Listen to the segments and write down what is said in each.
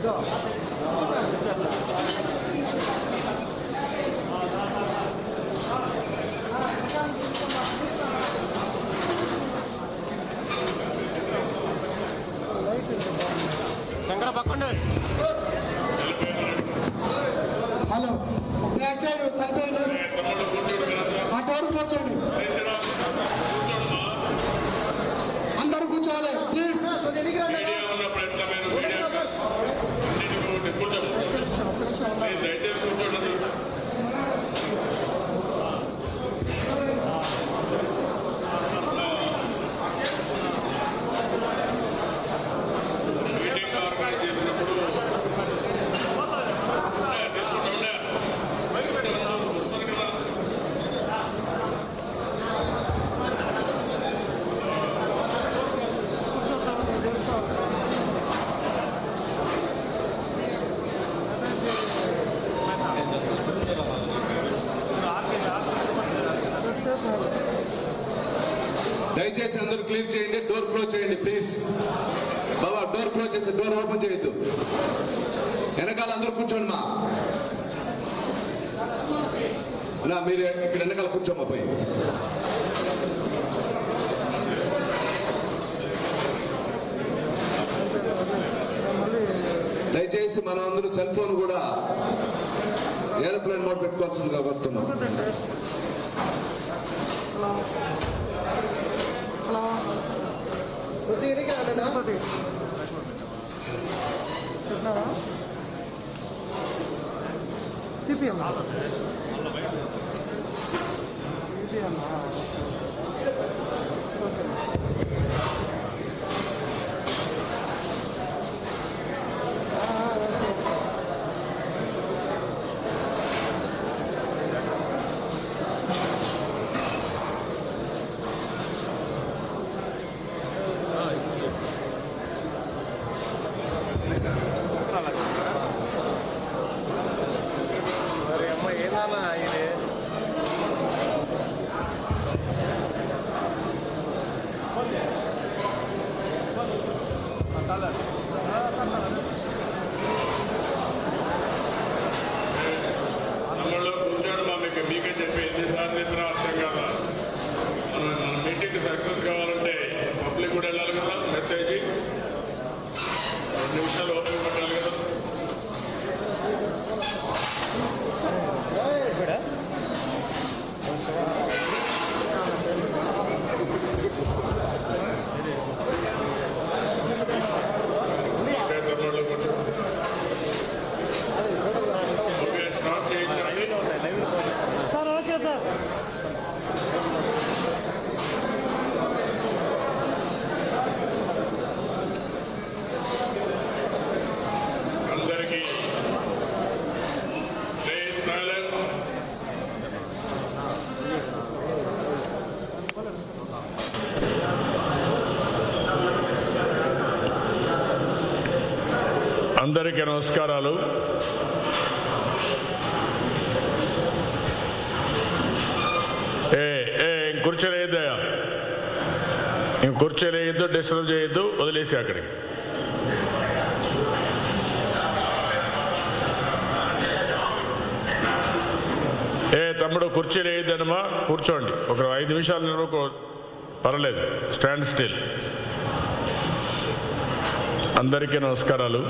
Shankara పక్కండి. Hello back side తప్పేయండి, ఆ door కూర్చోండి, అందరూ కూర్చోవాలి ప్లీజ్. దయచేసి అందరూ క్లియర్ చేయండి, డోర్ క్లోజ్ చేయండి ప్లీజ్. బాబా డోర్ క్లోజ్ చేసి డోర్ ఓపెన్ చేయొద్దు. వెనకాల అందరూ కూర్చోండి నా మీరు ఇక్కడ వెనకాల కూర్చోమ్మా పోయి. దయచేసి మనం అందరూ సెల్ ఫోన్ కూడా ఏరోప్లేన్ మోడ్ పెట్టుకోవాల్సిందిగా కోరుతున్నాం. మీకే చెప్పి ఎన్నిసార్లు చెప్పినా అర్థం కాదా? మన మీటింగ్ సక్సెస్ కావాలంటే పబ్లిక్ కూడా వెళ్ళాలి కదా, మెసేజ్ 2 నిమిషాలు ఓపెన్ పెట్టాలి కదా. అందరికీ నమస్కారాలు. కూర్చోలేదయా, ఇంక కూర్చోలేయద్దు, డిస్టర్బ్ చేయొద్దు, వదిలేసి అక్కడికి. తమ్ముడు కుర్చీ లేదనమా, కూర్చోండి. ఒక 5 నిమిషాలు నిలవకు, పర్లేదు, స్టాండ్ స్టిల్. అందరికీ నమస్కారాలు.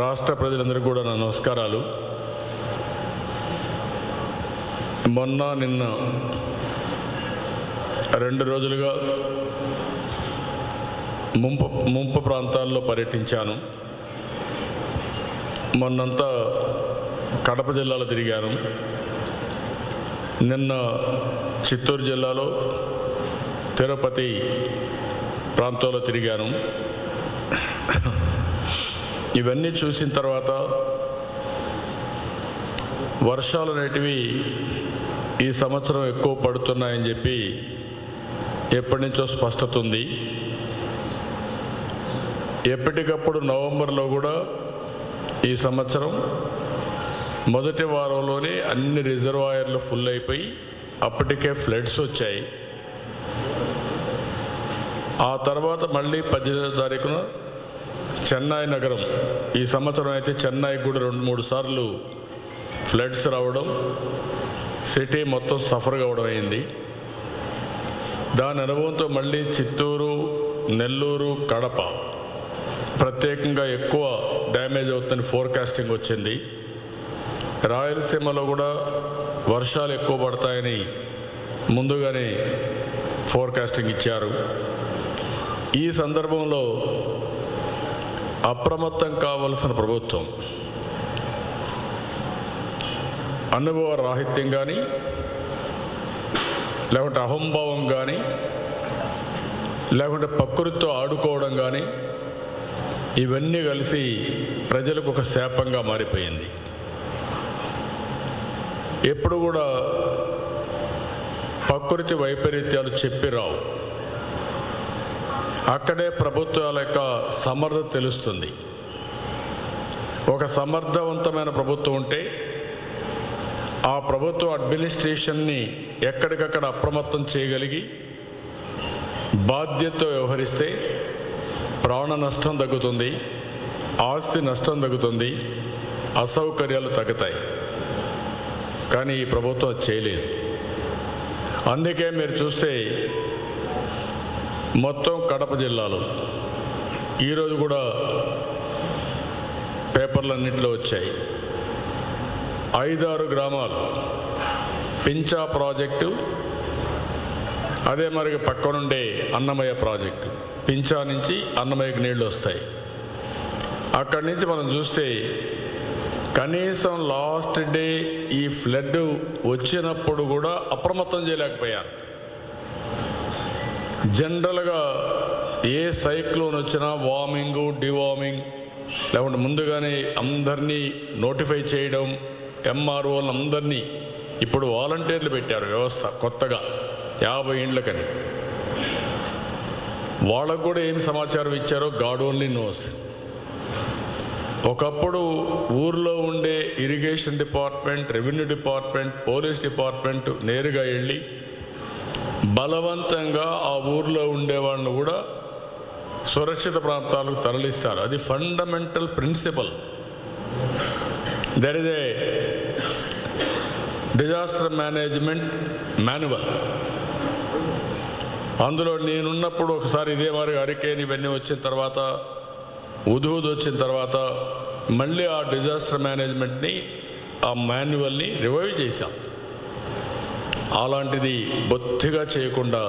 రాష్ట్ర ప్రజలందరికీ కూడా నా నమస్కారాలు. మొన్న నిన్న 2 రోజులుగా ముంపు ప్రాంతాల్లో పర్యటించాను. మొన్నంతా కడప జిల్లాలో తిరిగాను. నిన్న చిత్తూరు జిల్లాలో తిరుపతి ప్రాంతంలో తిరిగాను. ఇవన్నీ చూసిన తర్వాత వర్షాలు అనేటివి ఈ సంవత్సరం ఎక్కువ పడుతున్నాయని చెప్పి ఎప్పటి నుంచో స్పష్టత ఉంది. ఎప్పటికప్పుడు నవంబర్లో కూడా ఈ సంవత్సరం మొదటి వారంలోనే అన్ని రిజర్వాయర్లు ఫుల్ అయిపోయి అప్పటికే ఫ్లడ్స్ వచ్చాయి. ఆ తర్వాత మళ్ళీ 18వ తారీఖున చెన్నై నగరం, ఈ సంవత్సరం అయితే చెన్నై కూడా 2-3 సార్లు ఫ్లడ్స్ రావడం, సిటీ మొత్తం సఫర్ కావడం అయింది. దాని అనుభవంతో మళ్ళీ చిత్తూరు, నెల్లూరు, కడప ప్రత్యేకంగా ఎక్కువ డ్యామేజ్ అవుతుందని ఫోర్కాస్టింగ్ వచ్చింది. రాయలసీమలో కూడా వర్షాలు ఎక్కువ పడతాయని ముందుగానే ఫోర్కాస్టింగ్ ఇచ్చారు. ఈ సందర్భంలో అప్రమత్తం కావలసిన ప్రభుత్వం అనుభవ రాహిత్యం కానీ, లేకుంటే అహంభావం కానీ, లేకుంటే ప్రకృతితో ఆడుకోవడం కానీ, ఇవన్నీ కలిసి ప్రజలకు ఒక శాపంగా మారిపోయింది. ఎప్పుడు కూడా ప్రకృతి వైపరీత్యాలు చెప్పి రావు. అక్కడే ప్రభుత్వాల యొక్క సమర్థత తెలుస్తుంది. ఒక సమర్థవంతమైన ప్రభుత్వం ఉంటే ఆ ప్రభుత్వ అడ్మినిస్ట్రేషన్ని ఎక్కడికక్కడ అప్రమత్తం చేయగలిగి బాధ్యతతో వ్యవహరిస్తే ప్రాణ నష్టం తగ్గుతుంది, ఆస్తి నష్టం తగ్గుతుంది, అసౌకర్యాలు తగ్గుతాయి. కానీ ఈ ప్రభుత్వం అది చేయలేదు. అందుకే మీరు చూస్తే మొత్తం కడప జిల్లాలో ఈరోజు కూడా పేపర్లన్నింటిలో వచ్చాయి, 5-6 గ్రామాలు పించా ప్రాజెక్టు, అదే మరి పక్కనుండే అన్నమయ్య ప్రాజెక్టు. పించా నుంచి అన్నమయ్యకు నీళ్లు వస్తాయి. అక్కడి నుంచి మనం చూస్తే కనీసం లాస్ట్ డే ఈ ఫ్లడ్ వచ్చినప్పుడు కూడా అప్రమత్తం చేయలేకపోయారు. జనరల్గా ఏ సైక్లోన్ వచ్చినా వార్మింగ్, డివార్మింగ్, లేకుంటే ముందుగానే అందరినీ నోటిఫై చేయడం, ఎంఆర్ఓలు అందరినీ ఇప్పుడు వాలంటీర్లు పెట్టారు వ్యవస్థ కొత్తగా 50 ఇండ్లకని. వాళ్ళకు కూడా ఏం సమాచారం ఇచ్చారో గాడ్ ఓన్లీ నోస్. ఒకప్పుడు ఊర్లో ఉండే irrigation department, revenue department, police department నేరుగా వెళ్ళి బలవంతంగా ఆ ఊర్లో ఉండే వాళ్ళను కూడా సురక్షిత ప్రాంతాలకు తరలిస్తారు. అది fundamental principal. There is a disaster management manual. అందులో నేనున్నప్పుడు ఒకసారి ఇదే మరి హరికేన్ ఇవన్నీ వచ్చిన తర్వాత, ఉదూద్ వచ్చిన తర్వాత మళ్ళీ ఆ డిజాస్టర్ మేనేజ్మెంట్ని, ఆ మాన్యువల్ని రివైవ్ చేశాం. అలాంటిది బొత్తిగా చేయకుండా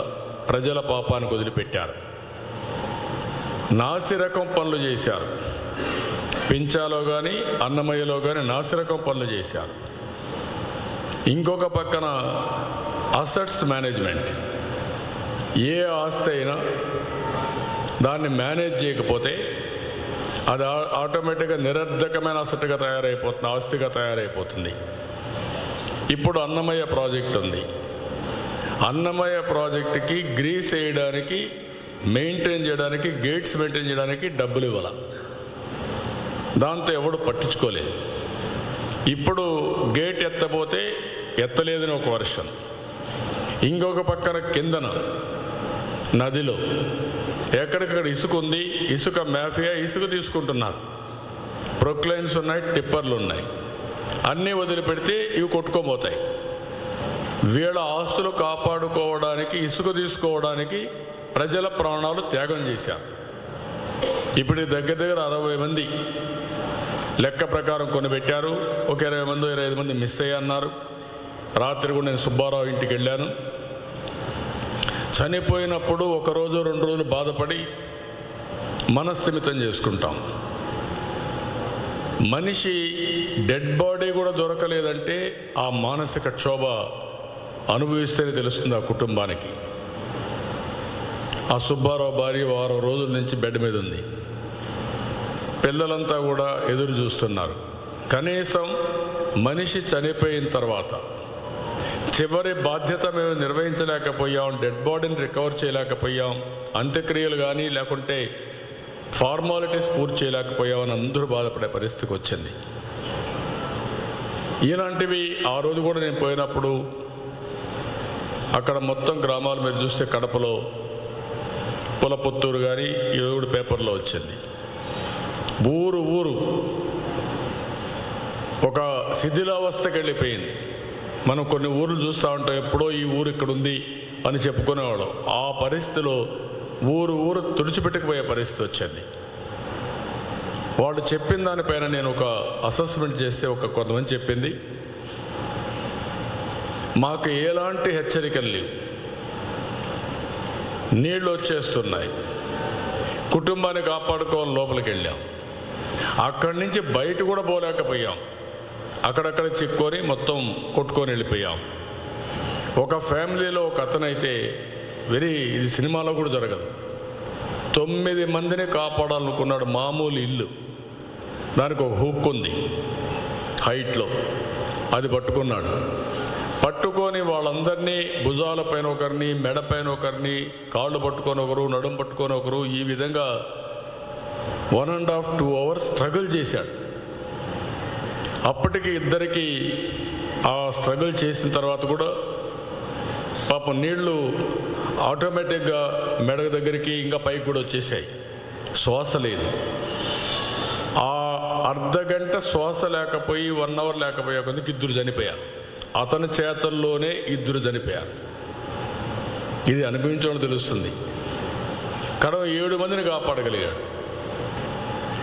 ప్రజల పాపానికి వదిలిపెట్టారు. నాసిరకం పనులు చేశారు. పించాలో కానీ అన్నమయ్యలో కానీ నాసిరకం పనులు చేశారు. ఇంకొక పక్కన అసెట్స్ మేనేజ్మెంట్. ఏ ఆస్తి అయినా దాన్ని మేనేజ్ చేయకపోతే అది ఆటోమేటిక్గా నిరర్ధకమైన అసెట్గా తయారైపోతుంది, ఆస్తిగా తయారైపోతుంది. ఇప్పుడు అన్నమయ్య ప్రాజెక్ట్ ఉంది. అన్నమయ్య ప్రాజెక్టుకి గ్రీస్ వేయడానికి, మెయింటైన్ చేయడానికి, గేట్స్ మెయింటైన్ చేయడానికి డబ్బులు ఇవ్వాల. దాంతో ఎవడు పట్టించుకోలేదు. ఇప్పుడు గేట్ ఎత్తపోతే ఎత్తలేదని ఒక వర్షన్. ఇంకొక పక్కన కిందన నదిలో ఎక్కడికక్కడ ఇసుక ఉంది, ఇసుక మాఫియా ఇసుక తీసుకుంటున్నారు. ప్రొక్లైన్స్ ఉన్నాయి, టిప్పర్లు ఉన్నాయి. అన్నీ వదిలిపెడితే ఇవి కొట్టుకోబోతాయి. వీళ్ళ ఆస్తులు కాపాడుకోవడానికి, ఇసుక తీసుకోవడానికి ప్రజల ప్రాణాలు త్యాగం చేశారు. ఇప్పుడు దగ్గర దగ్గర 60 మంది లెక్క ప్రకారం కొనిపెట్టారు. ఒక 20 మంది 25 మంది మిస్ అయ్యన్నారు. రాత్రి కూడా నేను సుబ్బారావు ఇంటికి వెళ్ళాను. చనిపోయినప్పుడు 1 రోజు 2 రోజులు బాధపడి మనస్థిమితం చేసుకుంటాం. మనిషి డెడ్ బాడీ కూడా దొరకలేదంటే ఆ మానసిక క్షోభ అనుభవిస్తేనే తెలుస్తుంది ఆ కుటుంబానికి. ఆ సుబ్బారావు భార్య 6 రోజుల నుంచి బెడ్ మీద ఉంది. పిల్లలంతా కూడా ఎదురు చూస్తున్నారు. కనీసం మనిషి చనిపోయిన తర్వాత చివరి బాధ్యత మేము నిర్వహించలేకపోయాం, డెడ్ బాడీని రికవర్ చేయలేకపోయాం, అంత్యక్రియలు కానీ లేకుంటే ఫార్మాలిటీస్ పూర్తి చేయలేకపోయామని అందరూ బాధపడే పరిస్థితికి వచ్చింది. ఇలాంటివి ఆ రోజు కూడా నేను పోయినప్పుడు అక్కడ మొత్తం గ్రామాలు మీరు చూస్తే కడపలో పులపుత్తూరు కానీ ఇది కూడా పేపర్లో వచ్చింది. ఊరు ఊరు ఒక శిథిలావస్థకి వెళ్ళిపోయింది. మనం కొన్ని ఊర్లు చూస్తూ ఉంటాం, ఎప్పుడో ఈ ఊరు ఇక్కడ ఉంది అని చెప్పుకునేవాళ్ళం. ఆ పరిస్థితిలో ఊరు ఊరు తుడిచిపెట్టుకుపోయే పరిస్థితి వచ్చింది. వాళ్ళు చెప్పిన దానిపైన నేను ఒక అసెస్మెంట్ చేస్తే కొంతమంది చెప్పింది, మాకు ఎలాంటి హెచ్చరికలు లేవు, నీళ్ళు వచ్చేస్తున్నాయి, కుటుంబాన్ని కాపాడుకోవాలి లోపలికి వెళ్ళాం, అక్కడి నుంచి బయట కూడా పోలేకపోయాం, అక్కడక్కడ చిక్కొని మొత్తం కొట్టుకొని వెళ్ళిపోయాం. ఒక ఫ్యామిలీలో ఒక అతనైతే ఇది సినిమాలో కూడా జరగదు, 9 మందిని కాపాడాలనుకున్నాడు. మామూలు ఇల్లు, దానికి ఒక హుక్ ఉంది హైట్లో, అది పట్టుకున్నాడు. పట్టుకొని వాళ్ళందరినీ భుజాలపైన ఒకరిని, మెడపైన ఒకరిని, కాళ్ళు పట్టుకొని ఒకరు, నడుము పట్టుకొని ఒకరు, ఈ విధంగా 1.5-2 hours స్ట్రగుల్ చేశాడు. అప్పటికి ఇద్దరికి ఆ స్ట్రగుల్ చేసిన తర్వాత కూడా పాపం నీళ్లు ఆటోమేటిక్గా మెడ దగ్గరికి ఇంకా పైకి కూడా వచ్చేసాయి, శ్వాస లేదు. ఆ అర్ధగంట శ్వాస లేకపోయి 1 hour లేకపోయే కొందుకు 2 చనిపోయారు. అతని చేతల్లోనే 2 చనిపోయారు. ఇది అనుభవించడం తెలుస్తుంది. కడవ 7 మందిని కాపాడగలిగాడు.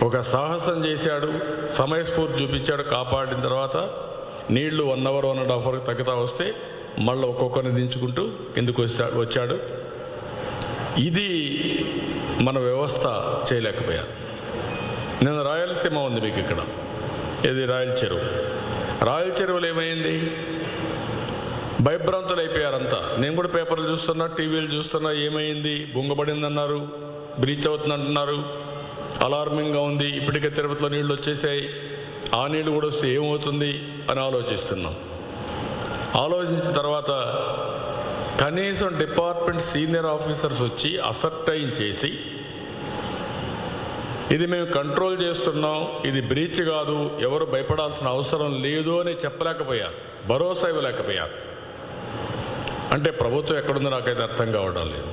ఒక సాహసం చేశాడు, సమయస్ఫూర్తి చూపించాడు. కాపాడిన తర్వాత నీళ్లు 1 hour 1.5 hour తగ్గుతా వస్తే మళ్ళీ ఒక్కొక్కరిని దించుకుంటూ కిందకు వచ్చాడు. ఇది మన వ్యవస్థ చేయలేకపోయారు. నేను రాయలసీమ ఉంది మీకు ఇక్కడ, ఇది రాయల చెరువు. రాయల చెరువులు ఏమైంది, భయభ్రాంతులు అయిపోయారంతా. నేను కూడా పేపర్లు చూస్తున్నా, టీవీలు చూస్తున్నా, ఏమైంది, బొంగబడింది అన్నారు, బ్రీచ్ అవుతుంది అంటున్నారు, అలార్మింగ్గా ఉంది, ఇప్పటికే తిరుపతిలో నీళ్ళు వచ్చేసాయి, ఆ నీళ్ళు కూడా వస్తే ఏమవుతుంది అని ఆలోచిస్తున్నాం. ఆలోచించిన తర్వాత కనీసం డిపార్ట్మెంట్ సీనియర్ ఆఫీసర్స్ వచ్చి అసర్టైన్ చేసి ఇది మేము కంట్రోల్ చేస్తున్నాం, ఇది బ్రీచ్ కాదు, ఎవరు భయపడాల్సిన అవసరం లేదు అని చెప్పలేకపోయారు, భరోసా ఇవ్వలేకపోయారు. అంటే ప్రభుత్వం ఎక్కడుందో నాకైతే అర్థం కావడం లేదు.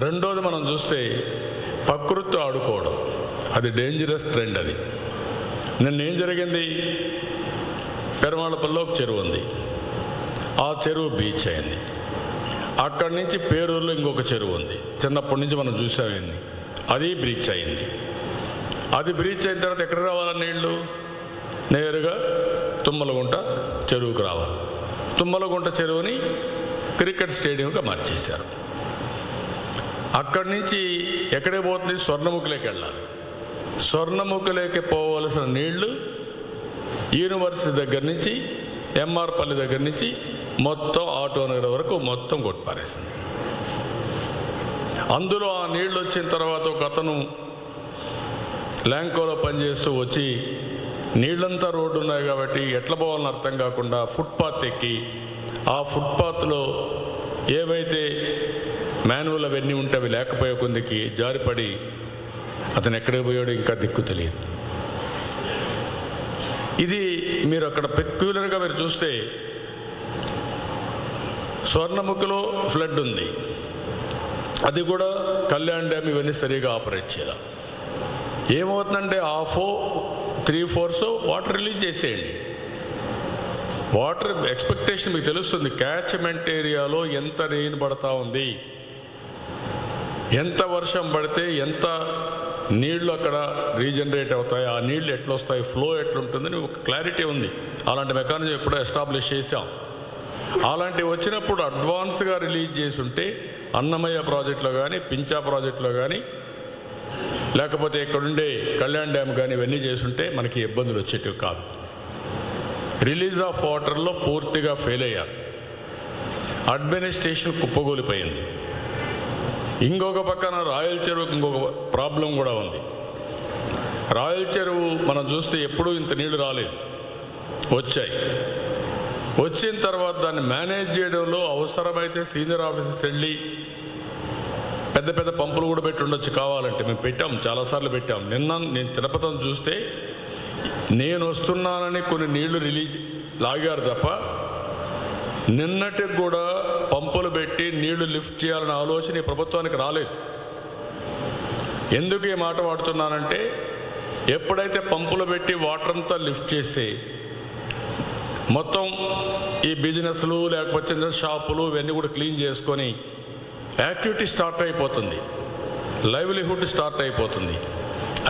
రెండోది మనం చూస్తే ప్రకృతి ఆడుకోవడం, అది డేంజరస్ ట్రెండ్. అది నిన్న ఏం జరిగింది, పెరమాళపల్లిలో ఒక చెరువు ఉంది, ఆ చెరువు బీచ్ అయింది. అక్కడి నుంచి పేరూరులో ఇంకొక చెరువు ఉంది, చిన్నప్పటి నుంచి మనం చూసామైంది, అది బ్రీచ్ అయింది. అది బ్రీచ్ అయిన తర్వాత ఎక్కడ రావాలి నీళ్లు, నేరుగా తుమ్మలగుంట చెరువుకు రావాలి. తుమ్మలగుంట చెరువుని క్రికెట్ స్టేడియంగా మార్చేశారు. అక్కడి నుంచి ఎక్కడే పోతుంది, స్వర్ణముఖిలోకి వెళ్ళాలి. స్వర్ణముఖిలోకి పోవలసిన నీళ్లు యూనివర్సిటీ దగ్గర నుంచి, ఎంఆర్ పల్లి దగ్గర నుంచి మొత్తం ఆటోనగర్ వరకు మొత్తం కొట్టిపారేసింది. అందులో ఆ నీళ్ళు వచ్చిన తర్వాత ఒక అతను ల్యాంకోలో పనిచేస్తూ వచ్చి నీళ్ళంతా రోడ్డు ఉన్నాయి కాబట్టి ఎట్లా పోవాలని అర్థం కాకుండా ఫుట్పాత్ ఎక్కి, ఆ ఫుట్పాత్లో ఏవైతే మాన్యువల్ అవన్నీ ఉంటే అవి లేకపోయే కొందికి జారిపడి అతను ఎక్కడికి పోయాడో ఇంకా దిక్కు తెలియదు. ఇది మీరు అక్కడ పెక్యులర్గా మీరు చూస్తే స్వర్ణముఖిలో ఫ్లడ్ ఉంది, అది కూడా కళ్యాణ్ డ్యామ్ ఇవన్నీ సరిగా ఆపరేట్ చేయాలి. ఏమవుతుందంటే 3/4 వాటర్ రిలీజ్ చేసేయండి. వాటర్ ఎక్స్పెక్టేషన్ మీకు తెలుస్తుంది, క్యాచ్మెంట్ ఏరియాలో ఎంత రెయిన్ పడతా ఉంది, ఎంత వర్షం పడితే ఎంత నీళ్లు అక్కడ రీజనరేట్ అవుతాయి, ఆ నీళ్లు ఎట్లా వస్తాయి, ఫ్లో ఎట్లుంటుందని ఒక క్లారిటీ ఉంది. అలాంటి మెకానిజం ఎప్పుడో ఎస్టాబ్లిష్ చేశాం. అలాంటివి వచ్చినప్పుడు అడ్వాన్స్గా రిలీజ్ చేసి ఉంటే అన్నమయ్య ప్రాజెక్టులో కానీ, పించా ప్రాజెక్టులో కానీ, లేకపోతే ఇక్కడుండే కళ్యాణ్ డ్యామ్ కానీ ఇవన్నీ చేసుంటే మనకి ఇబ్బందులు వచ్చేటివి కాదు. రిలీజ్ ఆఫ్ వాటర్లో పూర్తిగా ఫెయిల్ అయ్యారు. అడ్మినిస్ట్రేషన్ కుప్పగూలిపోయింది. ఇంకొక పక్కన రాయల చెరువుకి ఇంకొక ప్రాబ్లం కూడా ఉంది. రాయల చెరువు మనం చూస్తే ఎప్పుడూ ఇంత నీళ్లు రాలేదు, వచ్చాయి. వచ్చిన తర్వాత దాన్ని మేనేజ్ చేయడంలో అవసరమైతే సీనియర్ ఆఫీసర్స్ వెళ్ళి పెద్ద పెద్ద పంపులు కూడా పెట్టి ఉండొచ్చు కావాలంటే. మేము పెట్టాం, చాలాసార్లు పెట్టాం. నేను తిరుపతిని చూస్తే నేను వస్తున్నానని కొన్ని నీళ్లు లాగారు తప్ప నిన్నటికి కూడా పంపులు పెట్టి నీళ్లు లిఫ్ట్ చేయాలనే ఆలోచన ఈ ప్రభుత్వానికి రాలేదు. ఎందుకు ఈ మాట వాడుతున్నానంటే, ఎప్పుడైతే పంపులు పెట్టి వాటర్ అంతా లిఫ్ట్ చేస్తే మొత్తం ఈ బిజినెస్లు లేకపోతే షాపులు ఇవన్నీ కూడా క్లీన్ చేసుకొని యాక్టివిటీ స్టార్ట్ అయిపోతుంది, లైవ్లీహుడ్ స్టార్ట్ అయిపోతుంది.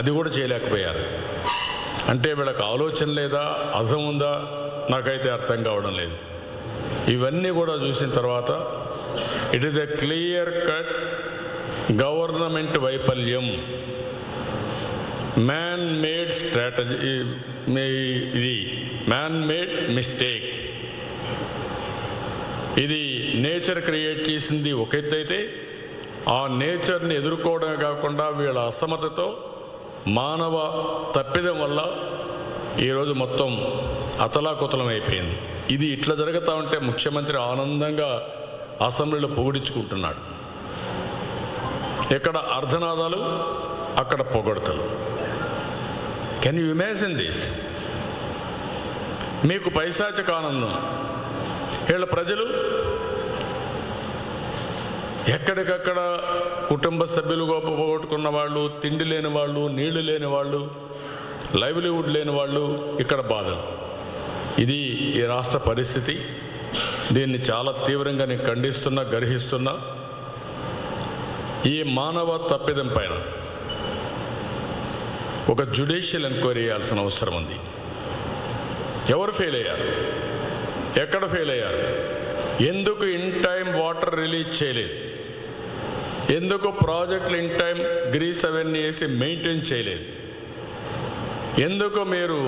అది కూడా చేయలేకపోయారు. అంటే వీళ్ళకి ఆలోచన లేదా, అజం ఉందా, నాకైతే అర్థం కావడం లేదు. ఇవన్నీ కూడా చూసిన తర్వాత it is a clear cut government వైఫల్యం, మ్యాన్ మేడ్ స్ట్రాటజీ, ఇది మ్యాన్ మేడ్ మిస్టేక్. ఇది నేచర్ క్రియేట్ చేసింది ఒక ఎత్తు అయితే, ఆ నేచర్ని ఎదుర్కోవడమే కాకుండా వీళ్ళ అసమతతో మానవ తప్పిదం వల్ల ఈరోజు మొత్తం అతలాకుతలం అయిపోయింది. ఇది ఇట్లా జరుగుతూ ఉంటే ముఖ్యమంత్రి ఆనందంగా అసెంబ్లీలో పొగిడించుకుంటున్నాడు. ఎక్కడ అర్ధనాదాలు, అక్కడ పొగడతలు. Can you imagine this? మీకు పైశాచిక ఆనందం. వీళ్ళ ప్రజలు ఎక్కడికక్కడ కుటుంబ సభ్యులు పోగొట్టుకున్న వాళ్ళు, తిండి లేని వాళ్ళు, నీళ్లు లేని వాళ్ళు, లైవ్లీహుడ్ లేని వాళ్ళు, ఇక్కడ బాధలు. ఇది ఈ రాష్ట్ర పరిస్థితి. దీన్ని చాలా తీవ్రంగా నేను ఖండిస్తున్నా, గర్హిస్తున్నా. ఈ మానవ తప్పిదం పైన ఒక జ్యుడిషియల్ ఎంక్వైరీ చేయాల్సిన అవసరం ఉంది. ఎవరు ఫెయిల్ అయ్యారు? ఎక్కడ ఫెయిల్ అయ్యారు? ఎందుకు ఇన్ టైం వాటర్ రిలీజ్ చేయలేదు? ఎందుకు ప్రాజెక్టులు ఇన్ టైం గ్రీస్ అవన్నీ వేసి మెయింటైన్ చేయలేదు? ఎందుకు మీరు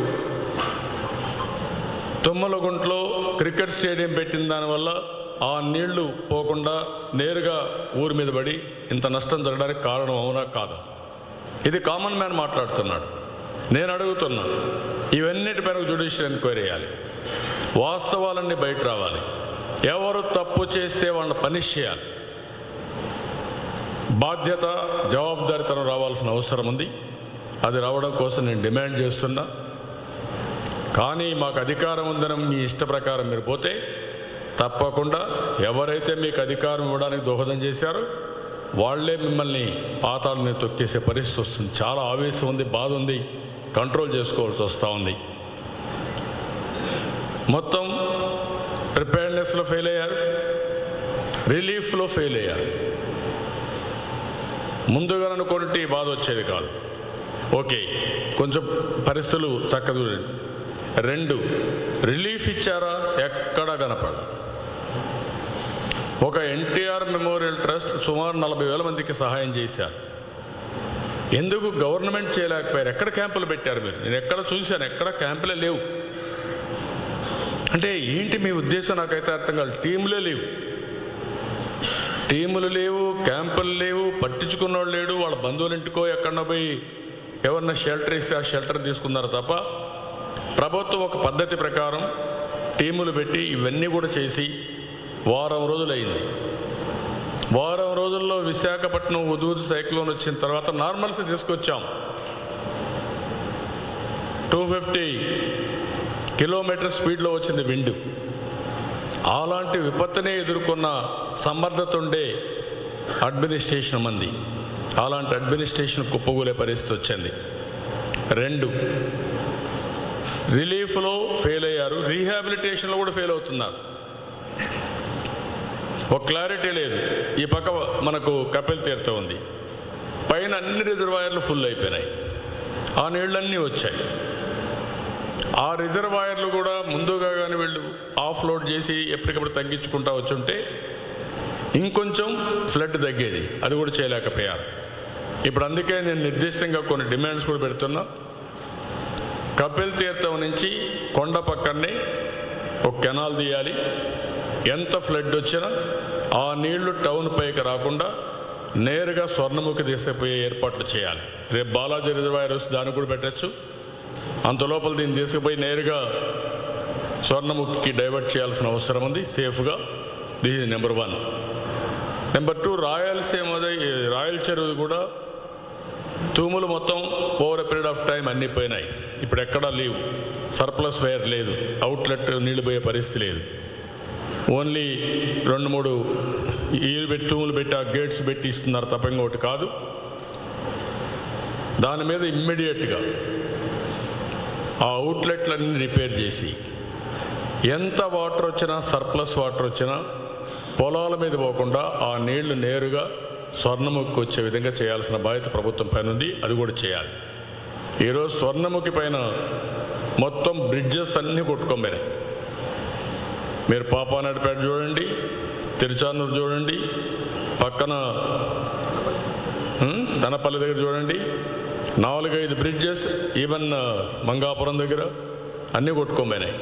తుమ్మలగుంట్లో క్రికెట్ స్టేడియం పెట్టిన దానివల్ల ఆ నీళ్లు పోకుండా నేరుగా ఊరి మీద పడి ఇంత నష్టం జరగడానికి కారణం అవునా కాదా? ఇది కామన్ మ్యాన్ మాట్లాడుతున్నాడు. నేను అడుగుతున్నా, ఇవన్నిటిపైన జ్యుడిషియల్ ఎంక్వైరీ చేయాలి, వాస్తవాలన్నీ బయట రావాలి. ఎవరు తప్పు చేస్తే వాళ్ళని పనిష్ చేయాలి. బాధ్యత, జవాబుదారీతనం రావాల్సిన అవసరం ఉంది. అది రావడం కోసం నేను డిమాండ్ చేస్తున్నా. కానీ మాకు అధికారం ఉందని మీ ఇష్ట ప్రకారం మీరు పోతే తప్పకుండా ఎవరైతే మీకు అధికారం ఇవ్వడానికి దోహదం చేశారో వాళ్లే మిమ్మల్ని పాతాళాన్ని తొక్కేసే పరిస్థితి వస్తుంది. చాలా ఆవేశం ఉంది, బాధ ఉంది, కంట్రోల్ చేసుకోవాల్సి వస్తూ ఉంది. మొత్తం ప్రిపేర్నెస్లో ఫెయిల్ అయ్యారు, రిలీఫ్లో ఫెయిల్ అయ్యారు. ముందుగా అనుకుంటే ఈ బాధ వచ్చేది కాదు. ఓకే, కొంచెం పరిస్థితులు చక్కగా. 2, రిలీఫ్ ఇచ్చారా? ఎక్కడా కనపడ. ఒక ఎన్టీఆర్ మెమోరియల్ ట్రస్ట్ సుమారు 40,000 మందికి సహాయం చేశారు. ఎందుకు గవర్నమెంట్ చేయలేకపోయారు? ఎక్కడ క్యాంపులు పెట్టారు మీరు? నేను ఎక్కడ చూశాను, ఎక్కడ క్యాంపులే లేవు. అంటే ఏంటి మీ ఉద్దేశం? నాకైతే అర్థం కాదు. టీములే లేవు, టీములు లేవు, క్యాంపులు లేవు, పట్టించుకున్నవాడు లేడు. వాళ్ళ బంధువుల ఇంటికో ఎక్కడన్నా పోయి ఎవరన్నా షెల్టర్ ఇస్తే ఆ షెల్టర్ తీసుకున్నారు తప్ప ప్రభుత్వం ఒక పద్ధతి ప్రకారం టీములు పెట్టి ఇవన్నీ కూడా చేసి వారం రోజులైంది. వారం రోజుల్లో విశాఖపట్నం ఉదూద్ సైక్లోన్ వచ్చిన తర్వాత నార్మల్స్ తీసుకొచ్చాం. 250 కిలోమీటర్ స్పీడ్లో వచ్చింది విండ్. అలాంటి విపత్తునే ఎదుర్కొన్న సమర్థత ఉండే అడ్మినిస్ట్రేషన్ మంది. అలాంటి అడ్మినిస్ట్రేషన్ కుప్పగూలే పరిస్థితి వచ్చింది. 2, రిలీఫ్లో ఫెయిల్ అయ్యారు, రీహాబిలిటేషన్లో కూడా ఫెయిల్ అవుతున్నారు. ఒక క్లారిటీ లేదు. ఈ పక్క మనకు కపిల్ తీర్థం ఉంది, పైన అన్ని రిజర్వాయర్లు ఫుల్ అయిపోయినాయి, ఆ నీళ్ళన్నీ వచ్చాయి. ఆ రిజర్వాయర్లు కూడా ముందుగా కానీ వీళ్ళు ఆఫ్లోడ్ చేసి ఎప్పటికప్పుడు తగ్గించుకుంటా వచ్చుంటే ఇంకొంచెం ఫ్లడ్ తగ్గేది. అది కూడా చేయలేకపోయారు. ఇప్పుడు అందుకే నేను నిర్దిష్టంగా కొన్ని డిమాండ్స్ కూడా పెడుతున్నా. కపిల్ తీర్థం నుంచి కొండ పక్కనే ఒక కెనాల్ తీయాలి. ఎంత ఫ్లడ్ వచ్చినా ఆ నీళ్లు టౌన్ పైకి రాకుండా నేరుగా స్వర్ణముఖి తీసుకుపోయే ఏర్పాట్లు చేయాలి. రేపు బాలాజీ రిజర్వాయర్ వస్తే దాన్ని కూడా పెట్టచ్చు. అంతలోపల దీన్ని తీసుకుపోయి నేరుగా స్వర్ణముఖికి డైవర్ట్ చేయాల్సిన అవసరం ఉంది సేఫ్గా. This is number 1. Number 2, Rayalaseema Rayala Cheruvu కూడా తూములు మొత్తం over a period of time అన్నీ పోయినాయి. ఇప్పుడు ఎక్కడా లేవు, సర్ప్లస్ వేర్ లేదు, అవుట్లెట్ నీళ్లు పోయే పరిస్థితి లేదు. ఓన్లీ 2-3 ఈలు పెట్టి తూములు పెట్టి ఆ గేట్స్ పెట్టి ఇస్తున్నారు తప్ప ఇంకోటి కాదు. దాని మీద ఇమ్మీడియట్గా ఆ అవుట్లెట్లన్నీ రిపేర్ చేసి ఎంత వాటర్ వచ్చినా సర్ప్లస్ వాటర్ వచ్చినా పొలాల మీద పోకుండా ఆ నీళ్లు నేరుగా స్వర్ణముఖికి వచ్చే విధంగా చేయాల్సిన బాధ్యత ప్రభుత్వం పైన ఉంది. అది కూడా చేయాలి. ఈరోజు స్వర్ణముఖి పైన మొత్తం బ్రిడ్జెస్ అన్నీ కొట్టుకోమని మీరు పాపానాయుడుపేట చూడండి, తిరుచానూరు చూడండి, పక్కన దనపల్లి దగ్గర చూడండి, 4-5 బ్రిడ్జెస్, ఈవెన్ మంగాపురం దగ్గర అన్నీ కొట్టుకోమన్నాయి.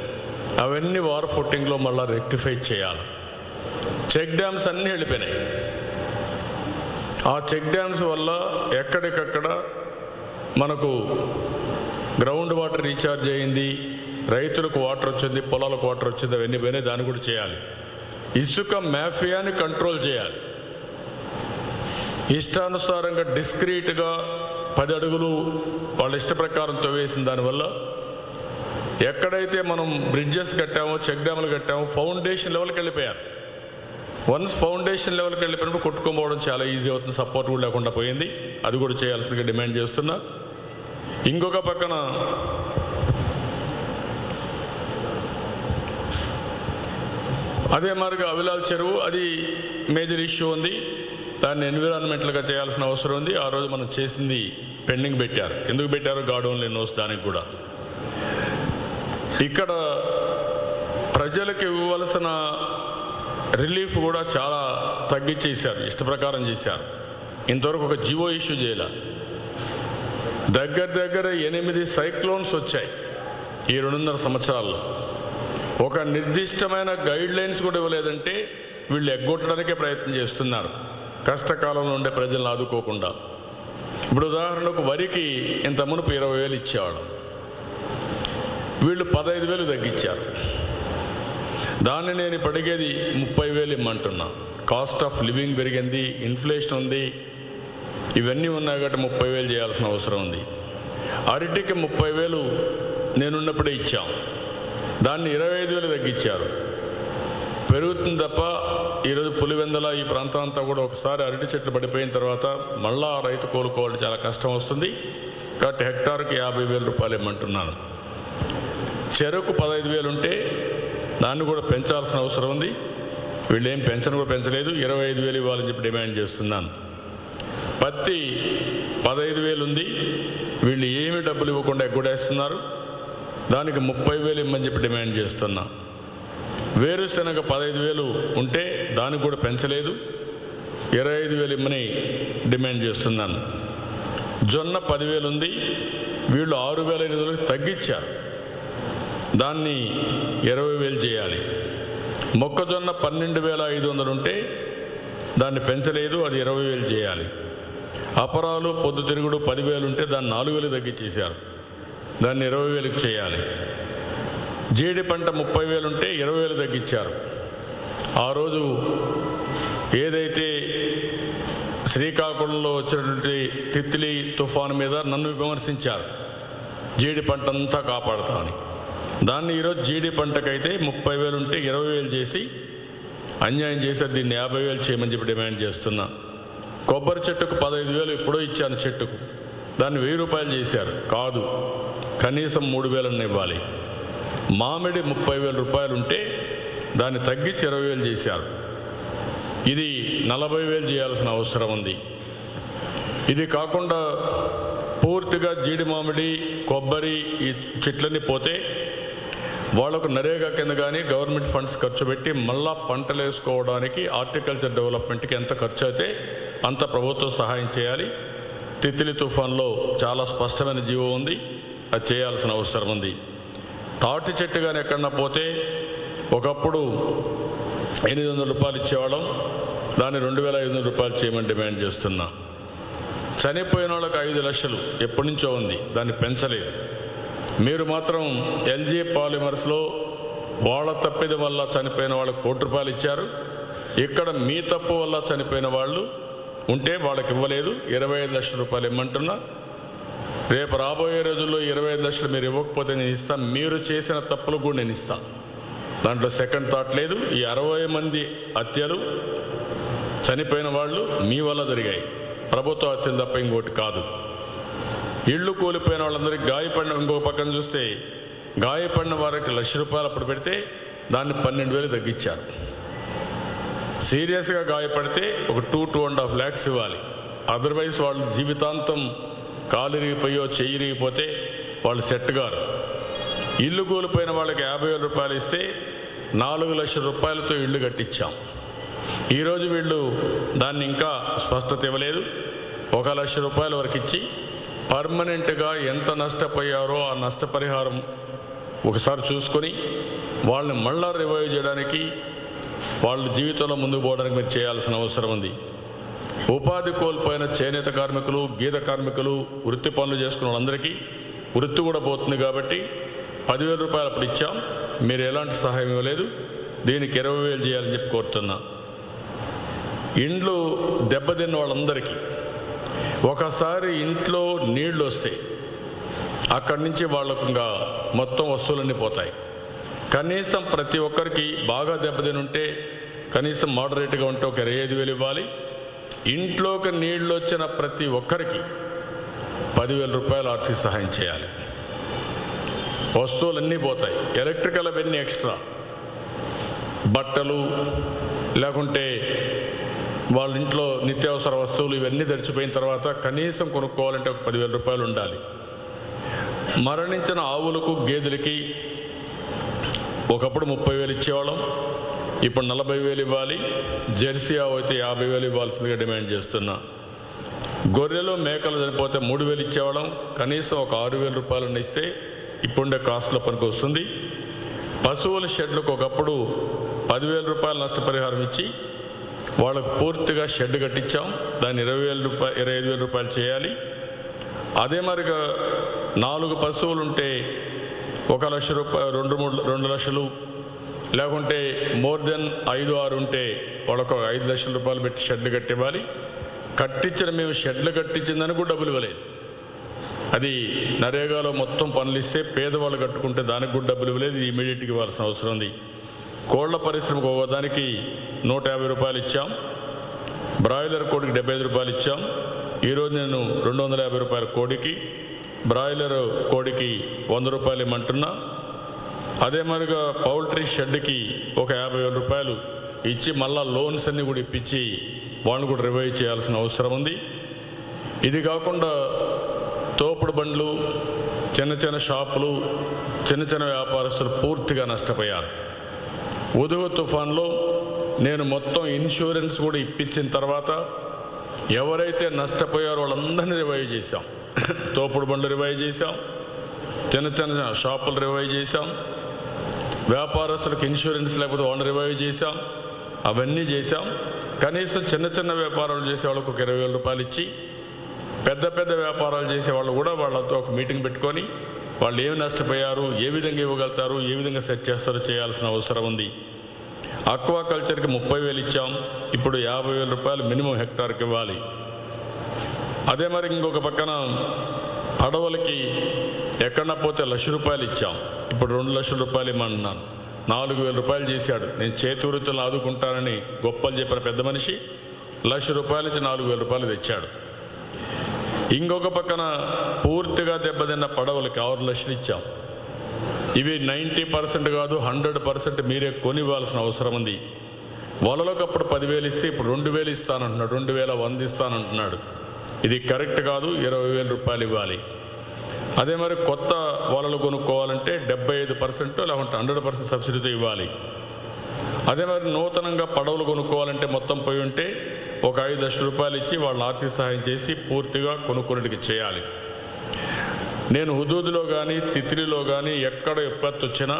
అవన్నీ వార్ ఫుట్టింగ్లో మళ్ళీ రెక్టిఫై చేయాలి. చెక్ డ్యామ్స్ అన్నీ వెళ్ళిపోయినాయి. ఆ చెక్ డ్యామ్స్ వల్ల ఎక్కడికక్కడ మనకు గ్రౌండ్ వాటర్ రీఛార్జ్ అయింది, రైతులకు వాటర్ వచ్చింది, పొలాలకు వాటర్ వచ్చింది, అవన్నీ పోయినాయి. దాన్ని కూడా చేయాలి. ఇసుక మాఫియాని కంట్రోల్ చేయాలి. ఇష్టానుసారంగా డిస్క్రీట్గా 10 అడుగులు వాళ్ళ ఇష్ట ప్రకారం తవ్వేసిన దానివల్ల ఎక్కడైతే మనం బ్రిడ్జెస్ కట్టామో, చెక్ డ్యాములు కట్టామో, ఫౌండేషన్ లెవెల్కి వెళ్ళిపోయారు. వన్స్ ఫౌండేషన్ లెవెల్కి వెళ్ళిపోయినప్పుడు కొట్టుకోపోవడం చాలా ఈజీ అవుతుంది. సపోర్ట్ కూడా లేకుండా పోయింది. అది కూడా చేయాల్సిందిగా డిమాండ్ చేస్తున్నా. ఇంకొక పక్కన అదే మాదిరిగా అవిలాల్ చెరువు, అది మేజర్ ఇష్యూ ఉంది. దాన్ని ఎన్విరాన్మెంటల్గా చేయాల్సిన అవసరం ఉంది. ఆ రోజు మనం చేసింది పెండింగ్ పెట్టారు. ఎందుకు పెట్టారో గాడ్ ఓన్లీ నోస్. దానికి కూడా ఇక్కడ ప్రజలకు ఇవ్వవలసిన రిలీఫ్ కూడా చాలా తగ్గించేశారు, ఇష్ట ప్రకారం చేశారు. ఇంతవరకు ఒక జివో ఇష్యూ చేయాల. దగ్గర 8 సైక్లోన్స్ వచ్చాయి ఈ 2.5 సంవత్సరాల్లో. ఒక నిర్దిష్టమైన గైడ్ లైన్స్ కూడా ఇవ్వలేదంటే వీళ్ళు ఎగ్గొట్టడానికే ప్రయత్నం చేస్తున్నారు, కష్టకాలంలో ఉండే ప్రజలను ఆదుకోకుండా. ఇప్పుడు ఉదాహరణకు వరికి ఇంత మునుపు 20,000 ఇచ్చేవాళ్ళం, వీళ్ళు 15,000 తగ్గించారు. దాన్ని నేను ఇప్పుడు అడిగేది 30,000 ఇమ్మంటున్నా. కాస్ట్ ఆఫ్ లివింగ్ పెరిగింది, ఇన్ఫ్లేషన్ ఉంది, ఇవన్నీ ఉన్నాయి కాబట్టి 30,000 చేయాల్సిన అవసరం ఉంది. అరటికి 30,000 నేనున్నప్పుడే ఇచ్చాం, దాన్ని 25,000 తగ్గించారు. పెరుగుతుంది తప్ప ఈరోజు పులివెందల ఈ ప్రాంతం అంతా కూడా ఒకసారి అరటి చెట్లు పడిపోయిన తర్వాత మళ్ళా రైతు కోలుకోవాలి, చాలా కష్టం వస్తుంది. కాబట్టి హెక్టార్కి 50,000 రూపాయలు ఇమ్మంటున్నాను. చెరకు 15,000 ఉంటే దాన్ని కూడా పెంచాల్సిన అవసరం ఉంది. వీళ్ళు ఏం పెంచను కూడా పెంచలేదు, 25,000 ఇవ్వాలని చెప్పి డిమాండ్ చేస్తున్నాను. పత్తి 15,000 ఉంది, వీళ్ళు ఏమి డబ్బులు ఇవ్వకుండా ఎగ్గొడేస్తున్నారు, దానికి 30,000 ఇమ్మని చెప్పి డిమాండ్ చేస్తున్నా. వేరుశనగ 15,000 ఉంటే దానికి కూడా పెంచలేదు, 25,000 ఇమ్మని డిమాండ్ చేస్తున్నాను. జొన్న 10,000 ఉంది, వీళ్ళు 6,500 తగ్గించారు, దాన్ని 20,000 చేయాలి. మొక్కజొన్న 12,500 ఉంటే దాన్ని పెంచలేదు, అది 20,000 చేయాలి. అపరాలు పొద్దుతిరుగుడు 10,000 ఉంటే దాన్ని 4,000 తగ్గించేశారు, దాన్ని 20,000 చేయాలి. జీడి పంట 30,000 ఉంటే 20,000 తగ్గించారు. ఆ రోజు ఏదైతే శ్రీకాకుళంలో వచ్చినటువంటి తిత్లీ తుఫాను మీద నన్ను విమర్శించారు, జీడి పంట అంతా కాపాడుతామని. దాన్ని ఈరోజు జీడి పంటకైతే 30,000 ఉంటే 20,000 చేసి అన్యాయం చేసి దీన్ని 50,000 చేయమని చెప్పి డిమాండ్ చేస్తున్నా. కొబ్బరి చెట్టుకు 15,000 ఎప్పుడో ఇచ్చాను చెట్టుకు, దాన్ని 1,000 రూపాయలు చేశారు. కాదు, కనీసం 3,000 ఇవ్వాలి. మామిడి 30,000 రూపాయలు ఉంటే దాన్ని తగ్గించి 20,000 చేశారు. ఇది 40,000 చేయాల్సిన అవసరం ఉంది. ఇది కాకుండా పూర్తిగా జీడి మామిడి కొబ్బరి ఈ చెట్లన్నీ పోతే వాళ్లకు నరేగా కింద కానీ గవర్నమెంట్ ఫండ్స్ ఖర్చు పెట్టి మళ్ళా పంటలు వేసుకోవడానికి హార్టికల్చర్ డెవలప్మెంట్కి ఎంత ఖర్చు అయితే అంత ప్రభుత్వం సహాయం చేయాలి. తిత్లీ తుఫాన్లో చాలా స్పష్టమైన జీవో ఉంది, అది చేయాల్సిన అవసరం ఉంది. తాటి చెట్టు కానీ ఎక్కడన్నా పోతే ఒకప్పుడు 800 రూపాయలు ఇచ్చేవాళ్ళం, దాన్ని 2,500 రూపాయలు చేయమని డిమాండ్ చేస్తున్నా. చనిపోయిన వాళ్ళకి 5 లక్షలు ఎప్పటి నుంచో ఉంది, దాన్ని పెంచలేదు. మీరు మాత్రం ఎల్జీ పాలిమర్స్లో వాళ్ళ తప్పిద వల్ల చనిపోయిన వాళ్ళకి 1 కోటి రూపాయలు ఇచ్చారు. ఇక్కడ మీ తప్పు వల్ల చనిపోయిన వాళ్ళు ఉంటే వాళ్ళకి ఇవ్వలేదు, 25 లక్షల రూపాయలు ఇమ్మంటున్నా. రేపు రాబోయే రోజుల్లో 25 లక్షలు మీరు ఇవ్వకపోతే నేను ఇస్తాను, మీరు చేసిన తప్పులు కూడా నేను ఇస్తాను. దాంట్లో సెకండ్ థాట్ లేదు. ఈ 60 మంది హత్యలు చనిపోయిన వాళ్ళు మీ వల్ల జరిగాయి, ప్రభుత్వ హత్యలు తప్ప ఇంకోటి కాదు. ఇళ్ళు కూలిపోయిన వాళ్ళందరికీ గాయపడిన, ఇంకొక పక్కన చూస్తే గాయపడిన వారికి ₹1,00,000 అప్పుడు పెడితే దాన్ని 12,000 తగ్గించారు. సీరియస్గా గాయపడితే ఒక 2.5 lakhs ఇవ్వాలి. అదర్వైజ్ వాళ్ళు జీవితాంతం కాలు ఇరిగిపోయో చెయ్యి ఇరిగిపోతే వాళ్ళు సెట్ గారు. ఇల్లు కూలిపోయిన వాళ్ళకి ₹50,000 ఇస్తే ₹4,00,000 ఇల్లు కట్టించాం. ఈరోజు వీళ్ళు దాన్ని ఇంకా స్పష్టత ఇవ్వలేదు. ₹1,00,000 వరకు ఇచ్చి పర్మనెంట్గా ఎంత నష్టపోయారో ఆ నష్టపరిహారం ఒకసారి చూసుకొని వాళ్ళని మళ్ళా రివైవ్ చేయడానికి, వాళ్ళ జీవితంలో ముందుకు పోవడానికి మీరు చేయాల్సిన అవసరం ఉంది. ఉపాధి కోల్పోయిన చేనేత కార్మికులు, గీత కార్మికులు, వృత్తి పనులు చేసుకున్న వాళ్ళందరికీ వృత్తి కూడా పోతుంది కాబట్టి ₹10,000 అప్పుడు ఇచ్చాం. మీరు ఎలాంటి సహాయం ఇవ్వలేదు. దీనికి 20,000 చేయాలని చెప్పి కోరుతున్నా. ఇండ్లు దెబ్బతిన్న వాళ్ళందరికీ ఒకసారి ఇంట్లో నీళ్లు వస్తే అక్కడి నుంచి వాళ్ళకు ఇంకా మొత్తం వస్తువులన్నీ పోతాయి. కనీసం ప్రతి ఒక్కరికి బాగా దెబ్బతిని ఉంటే కనీసం మోడరేట్గా ఉంటే ఒక 25,000 ఇవ్వాలి. ఇంట్లోకి నీళ్లు వచ్చిన ప్రతి ఒక్కరికి ₹10,000 ఆర్థిక సహాయం చేయాలి. వస్తువులన్నీ పోతాయి, ఎలక్ట్రికల్ అవన్నీ ఎక్స్ట్రా, బట్టలు లేకుంటే వాళ్ళ ఇంట్లో నిత్యావసర వస్తువులు ఇవన్నీ తెరిచిపోయిన తర్వాత కనీసం కొనుక్కోవాలంటే ఒక ₹10,000 ఉండాలి. మరణించిన ఆవులకు, గేదెలకి ఒకప్పుడు 30,000 ఇచ్చేవాళ్ళం, ఇప్పుడు 40,000 ఇవ్వాలి. జెర్సీ ఆవు అయితే 50,000 ఇవ్వాల్సిందిగా డిమాండ్ చేస్తున్నా. గొర్రెలు, మేకలు చనిపోతే 3,000 ఇచ్చేవాళ్ళం, కనీసం ఒక ₹6,000 ఇస్తే ఇప్పుడుండే కాస్ట్లో పనికి వస్తుంది. పశువుల షెడ్లకు ఒకప్పుడు ₹10,000 నష్టపరిహారం ఇచ్చి వాళ్ళకు పూర్తిగా షెడ్ కట్టించాం. దాన్ని ₹25,000 చేయాలి. అదే మరిగా 4 పశువులు ఉంటే ₹1,00,000, 2 లక్షలు, లేకుంటే మోర్ దెన్ 5-6 ఉంటే వాళ్ళకు ₹5,00,000 పెట్టి షెడ్లు కట్టివ్వాలి. కట్టించిన మేము షెడ్లు కట్టించిందని కూడా డబ్బులు ఇవ్వలేదు. అది నరేగాలో మొత్తం పనులు ఇస్తే పేదవాళ్ళు కట్టుకుంటే దానికి కూడా డబ్బులు ఇవ్వలేదు. ఇది ఇమీడియట్గా ఇవ్వాల్సిన అవసరం ఉంది. కోళ్ల పరిశ్రమకు ఒకదానికి ₹150 ఇచ్చాం. బ్రాయిలర్ కోడికి ₹75 ఇచ్చాం. ఈరోజు నేను ₹250 కోడికి, బ్రాయిలర్ కోడికి ₹100 ఇమ్మంటున్నా. అదే మరిగా పౌల్ట్రీ షెడ్కి ఒక ₹50,000 ఇచ్చి మళ్ళా లోన్స్ అన్నీ కూడా ఇప్పించి వాళ్ళని కూడా రివైవ్ చేయాల్సిన అవసరం ఉంది. ఇది కాకుండా తోపుడు బండ్లు, చిన్న చిన్న షాపులు, చిన్న చిన్న వ్యాపారస్తులు పూర్తిగా నష్టపోయారు. ఉదుగు తుఫాన్లో నేను మొత్తం ఇన్సూరెన్స్ కూడా ఇప్పించిన తర్వాత ఎవరైతే నష్టపోయారో వాళ్ళందరినీ రివైవ్ చేశాం. తోపుడు బండ్లు రివైవ్ చేశాం, చిన్న చిన్న షాపులు రివైవ్ చేశాం, వ్యాపారస్తులకు ఇన్సూరెన్స్ లేకపోతే వాళ్ళని రివైవ్ చేశాం. అవన్నీ చేశాం. కనీసం చిన్న చిన్న వ్యాపారాలు చేసే వాళ్ళకు ఒక ₹20,000 ఇచ్చి, పెద్ద పెద్ద వ్యాపారాలు చేసే వాళ్ళు కూడా వాళ్ళతో ఒక మీటింగ్ పెట్టుకొని వాళ్ళు ఏమి నష్టపోయారు, ఏ విధంగా ఇవ్వగలుగుతారు, ఏ విధంగా సెట్ చేస్తారో చేయాల్సిన అవసరం ఉంది. అక్వాకల్చర్కి 30,000 ఇచ్చాం. ఇప్పుడు ₹50,000 మినిమం హెక్టార్కి ఇవ్వాలి. అదే మరి ఇంకొక పక్కన అడవులకి ఎక్కడన్నా పోతే ₹1,00,000 ఇచ్చాం. ఇప్పుడు ₹2,00,000 ఇమ్మన్నాను. ₹4,000 చేశాడు. నేను చేతి వృత్తులను ఆదుకుంటానని గొప్పలు చెప్పిన పెద్ద మనిషి ₹1,00,000 నుంచి ₹4,000 తెచ్చాడు. ఇంకొక పక్కన పూర్తిగా దెబ్బతిన్న పడవలకి 6 లక్షలు ఇచ్చాం. ఇవి 90% కాదు, 100% మీరే కొనివ్వాల్సిన అవసరం ఉంది. వలలకు అప్పుడు 10,000 ఇస్తే ఇప్పుడు 2,000 ఇస్తానంటున్నాడు, 2,100 ఇస్తానంటున్నాడు. ఇది కరెక్ట్ కాదు. ₹20,000 ఇవ్వాలి. అదే మరి కొత్త వలలు కొనుక్కోవాలంటే 75% లేకుంటే 100% సబ్సిడీతో ఇవ్వాలి. అదే మరి నూతనంగా పడవలు కొనుక్కోవాలంటే మొత్తం పోయి ఉంటే ఒక ₹5,00,000 ఇచ్చి వాళ్ళని ఆర్థిక సహాయం చేసి పూర్తిగా కొనుక్కునేటికి చేయాలి. నేను హుదూదులో కానీ తిత్లీలో కానీ ఎక్కడ విపత్తు వచ్చినా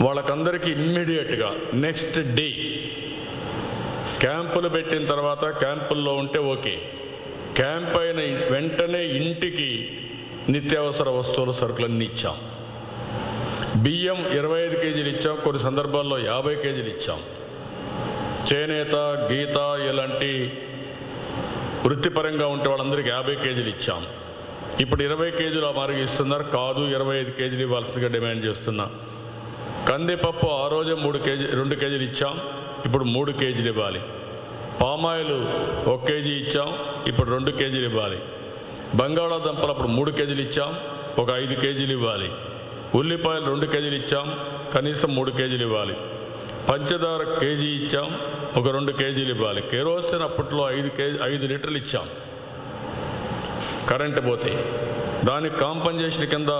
వాళ్ళకందరికీ ఇమ్మీడియట్గా నెక్స్ట్ డే క్యాంపులు పెట్టిన తర్వాత క్యాంపుల్లో ఉంటే ఓకే, క్యాంప్ అయిన వెంటనే ఇంటికి నిత్యావసర వస్తువుల సరుకులన్నీ ఇచ్చాం. బియ్యం 25 కేజీలు ఇచ్చాం. కొన్ని సందర్భాల్లో 50 కేజీలు ఇచ్చాం. చేనేత, గీత ఇలాంటి వృత్తిపరంగా ఉంటే వాళ్ళందరికీ 50 కేజీలు ఇచ్చాం. ఇప్పుడు 20 కేజీలు ఆ మార్గం ఇస్తున్నారు. కాదు, 25 కేజీలు ఇవ్వాల్సిందిగా డిమాండ్ చేస్తున్నా. కందిపప్పు ఆ రోజే 2 కేజీలు ఇచ్చాం, ఇప్పుడు 3 కేజీలు ఇవ్వాలి. పామాయిల్ 1 కేజీ ఇచ్చాం, ఇప్పుడు 2 కేజీలు ఇవ్వాలి. బంగాళాదుంపలు అప్పుడు 3 కేజీలు ఇచ్చాం, ఒక 5 కేజీలు ఇవ్వాలి. ఉల్లిపాయలు 2 కేజీలు ఇచ్చాం, కనీసం 3 కేజీలు ఇవ్వాలి. పంచదార కేజీ ఇచ్చాం, ఒక 2 కేజీలు ఇవ్వాలి. కెరోసిన్ అప్పట్లో 5 లీటర్లు ఇచ్చాం. కరెంటు పోతే దానికి కాంపన్సేషన్ కింద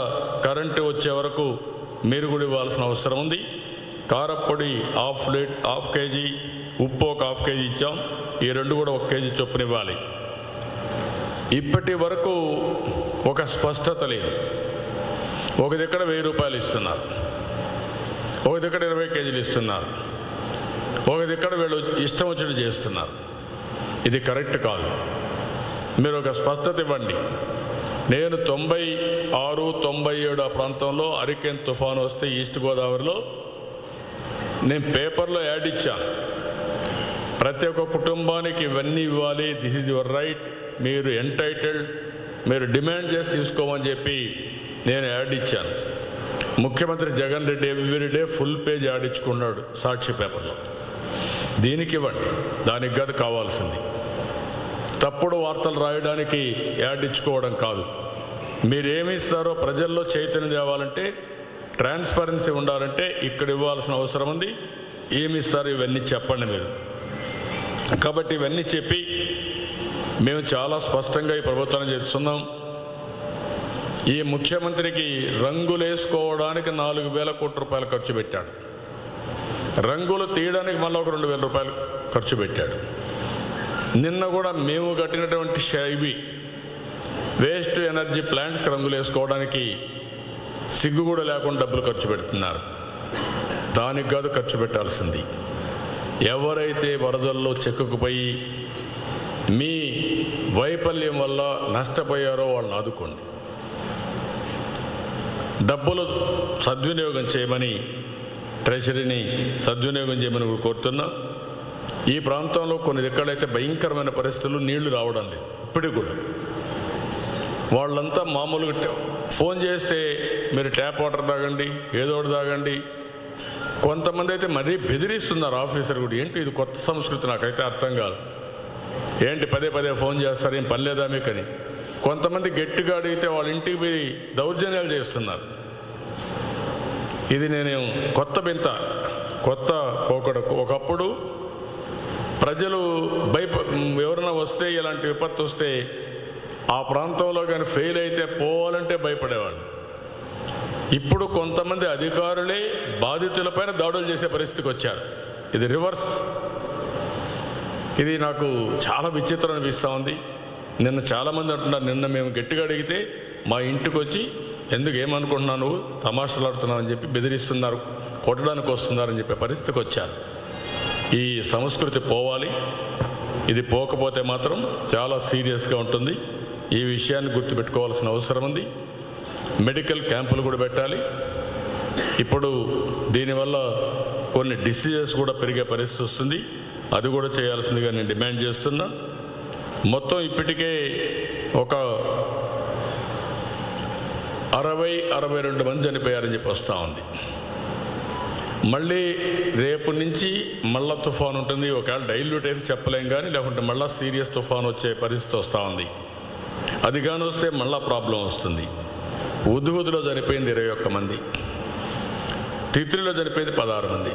కరెంటు వచ్చే వరకు మీరు కూడా ఇవ్వాల్సిన అవసరం ఉంది. కారప్పొడి హాఫ్ కేజీ, ఉప్పు ఒక హాఫ్ కేజీ ఇచ్చాం. ఈ 2 కూడా 1 కేజీ చొప్పున ఇవ్వాలి. ఇప్పటి వరకు ఒక స్పష్టత లేదు. ఒక దగ్గర 1000 రూపాయలు ఇస్తున్నారు, ఒక దగ్గర 20 కేజీలు ఇస్తున్నారు, ఒక దగ్గర వీళ్ళు ఇష్టం వచ్చినట్టు చేస్తున్నారు. ఇది కరెక్ట్ కాదు. మీరు ఒక స్పష్టత ఇవ్వండి. నేను 96, 97 ఆ ప్రాంతంలో హరికేన్ తుఫాను వస్తే ఈస్ట్ గోదావరిలో నేను పేపర్లో యాడ్ ఇచ్చాను. ప్రతి ఒక్క కుటుంబానికి ఇవన్నీ ఇవ్వాలి, దిస్ ఈజ్ యువర్ రైట్, మీరు ఎంటైటిల్డ్, మీరు డిమాండ్ చేసి తీసుకోమని చెప్పి నేను యాడ్ ఇచ్చాను. ముఖ్యమంత్రి Jagan Reddy everyday full page ad ఇచ్చుకున్నాడు సాక్షి పేపర్లో. దీనికి ఇవ్వండి, దానికి కాదు కావాల్సింది. తప్పుడు వార్తలు రాయడానికి యాడ్ ఇచ్చుకోవడం కాదు. మీరేమి ఇస్తారో ప్రజల్లో చైతన్యం తేవాలంటే, ట్రాన్స్పరెన్సీ ఉండాలంటే ఇక్కడ ఇవ్వాల్సిన అవసరం ఉంది. ఏమి ఇస్తారో ఇవన్నీ చెప్పండి మీరు. కాబట్టి ఇవన్నీ చెప్పి మేము చాలా స్పష్టంగా ఈ ప్రభుత్వాన్ని చేస్తున్నాం. ఈ ముఖ్యమంత్రికి రంగులేసుకోవడానికి 4000 కోట్ల రూపాయలు ఖర్చు పెట్టాడు. రంగులు తీయడానికి మళ్ళీ ఒక 2000 రూపాయలు ఖర్చు పెట్టాడు. నిన్న కూడా మేము కట్టినటువంటి ఇవి వేస్ట్ ఎనర్జీ ప్లాంట్స్కి రంగులు వేసుకోవడానికి సిగ్గు కూడా లేకుండా డబ్బులు ఖర్చు పెడుతున్నారు. దానికి కాదు ఖర్చు పెట్టాల్సింది. ఎవరైతే వరదల్లో చెక్కుకుపోయి మీ వైఫల్యం వల్ల నష్టపోయారో వాళ్ళని ఆదుకోండి. డబ్బులు సద్వినియోగం చేయమని, ట్రెషరీని సద్వినియోగం చేయమని కోరుతున్నా. ఈ ప్రాంతంలో కొన్ని ఎక్కడైతే భయంకరమైన పరిస్థితులు, నీళ్లు రావడం లేదు ఇప్పటికి కూడా. వాళ్ళంతా మామూలుగా ఫోన్ చేస్తే మీరు ట్యాప్ వాటర్ తాగండి, ఏదో ఒకటి తాగండి. కొంతమంది అయితే మరీ బెదిరిస్తున్నారు ఆఫీసర్ కూడా. ఏంటి ఇది కొత్త సంస్కృతి, నాకైతే అర్థం కాదు. ఏంటి పదే ఫోన్ చేస్తారు, ఏం పని లేదా మీకని. కొంతమంది గట్టిగా అడిగితే వాళ్ళ ఇంటికి పోయి దౌర్జన్యాలు చేస్తున్నారు. ఇది నేను కొత్త పోకడ. ఒకప్పుడు ప్రజలు ఎవరైనా వస్తే, ఇలాంటి విపత్తు వస్తే ఆ ప్రాంతంలో కానీ ఫెయిల్ అయితే పోవాలంటే భయపడేవాళ్ళు. ఇప్పుడు కొంతమంది అధికారులే బాధితులపైన దాడులు చేసే పరిస్థితికి వచ్చారు. ఇది రివర్స్. ఇది నాకు చాలా విచిత్రం అనిపిస్తూ ఉంది. నిన్న చాలామంది అంటున్నారు, నిన్న మేము గట్టిగా అడిగితే మా ఇంటికి వచ్చి ఎందుకు ఏమనుకుంటున్నావు నువ్వు తమాషలాడుతున్నావు అని చెప్పి బెదిరిస్తున్నారు, కొట్టడానికి వస్తున్నారని చెప్పే పరిస్థితికి వచ్చారు. ఈ సంస్కృతి పోవాలి. ఇది పోకపోతే మాత్రం చాలా సీరియస్గా ఉంటుంది. ఈ విషయాన్ని గుర్తుపెట్టుకోవాల్సిన అవసరం ఉంది. మెడికల్ క్యాంపులు కూడా పెట్టాలి. ఇప్పుడు దీనివల్ల కొన్ని డిసీజెస్ కూడా పెరిగే పరిస్థితి వస్తుంది. అది కూడా చేయాల్సిందిగా నేను డిమాండ్ చేస్తున్నా. మొత్తం ఇప్పటికే ఒక 62 మంది చనిపోయారని చెప్పి వస్తూ ఉంది. మళ్ళీ రేపు నుంచి మళ్ళా తుఫాన్ ఉంటుంది. ఒకవేళ డైల్యూట్ అయితే చెప్పలేం కానీ, లేకుంటే మళ్ళీ సీరియస్ తుఫాన్ వచ్చే పరిస్థితి వస్తూ ఉంది. అది కానీ వస్తే మళ్ళా ప్రాబ్లం వస్తుంది. ఉద్దుగుద్దులో చనిపోయింది 21 మంది, తిత్రిలో చనిపోయింది 16 మంది.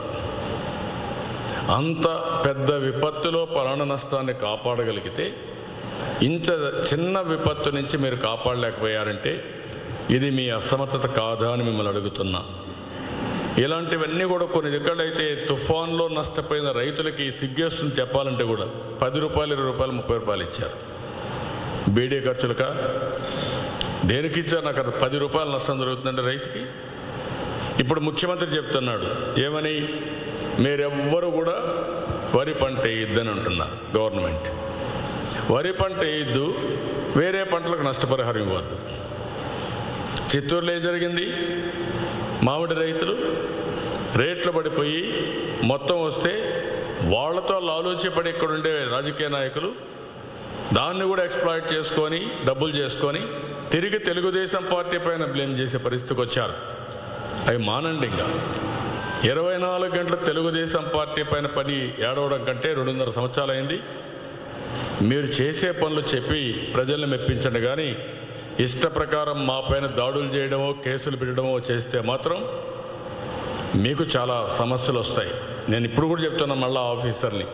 అంత పెద్ద విపత్తులో ప్రాణ నష్టాన్ని కాపాడగలిగితే, ఇంత చిన్న విపత్తు నుంచి మీరు కాపాడలేకపోయారంటే ఇది మీ అసమర్థత కాదా అని మిమ్మల్ని అడుగుతున్నా. ఇలాంటివన్నీ కూడా కొన్ని దగ్గరైతే తుఫాన్లో నష్టపోయిన రైతులకి సిగ్గేస్తుంది చెప్పాలంటే కూడా 10 రూపాయలు, 20 రూపాయలు, 30 రూపాయలు ఇచ్చారు. బీడీ ఖర్చులకా దేనికి ఇచ్చారు? నాకు 10 రూపాయలు నష్టం జరుగుతుందంటే రైతుకి. ఇప్పుడు ముఖ్యమంత్రి చెప్తున్నాడు ఏమని, మీరెవ్వరు కూడా వరి పంట వేయొద్దని అంటున్నారు గవర్నమెంట్. వరి పంట వేయొద్దు, వేరే పంటలకు నష్టపరిహారం ఇవ్వద్దు. చిత్తూరులో ఏం జరిగింది? మామిడి రైతులు రేట్లు పడిపోయి మొత్తం వస్తే వాళ్లతో ఆలోచించబడి ఇక్కడ ఉండే రాజకీయ నాయకులు దాన్ని కూడా ఎక్స్ప్లాయిట్ చేసుకొని డబ్బులు చేసుకొని తిరిగి తెలుగుదేశం పార్టీ పైన బ్లేమ్ చేసే పరిస్థితికి వచ్చారు. అవి మానండి. ఇంకా 24 గంటల తెలుగుదేశం పార్టీ పైన పని ఏడవడం కంటే 2.5 సంవత్సరాలు అయింది. మీరు చేసే పనులు చెప్పి ప్రజల్ని మెప్పించండి, కానీ ఇష్ట ప్రకారం మా పైన దాడులు చేయడమో కేసులు పెట్టడమో చేస్తే మాత్రం మీకు చాలా సమస్యలు వస్తాయి. నేను ఇప్పుడు కూడా చెప్తున్నా మళ్ళా ఆఫీసర్ని,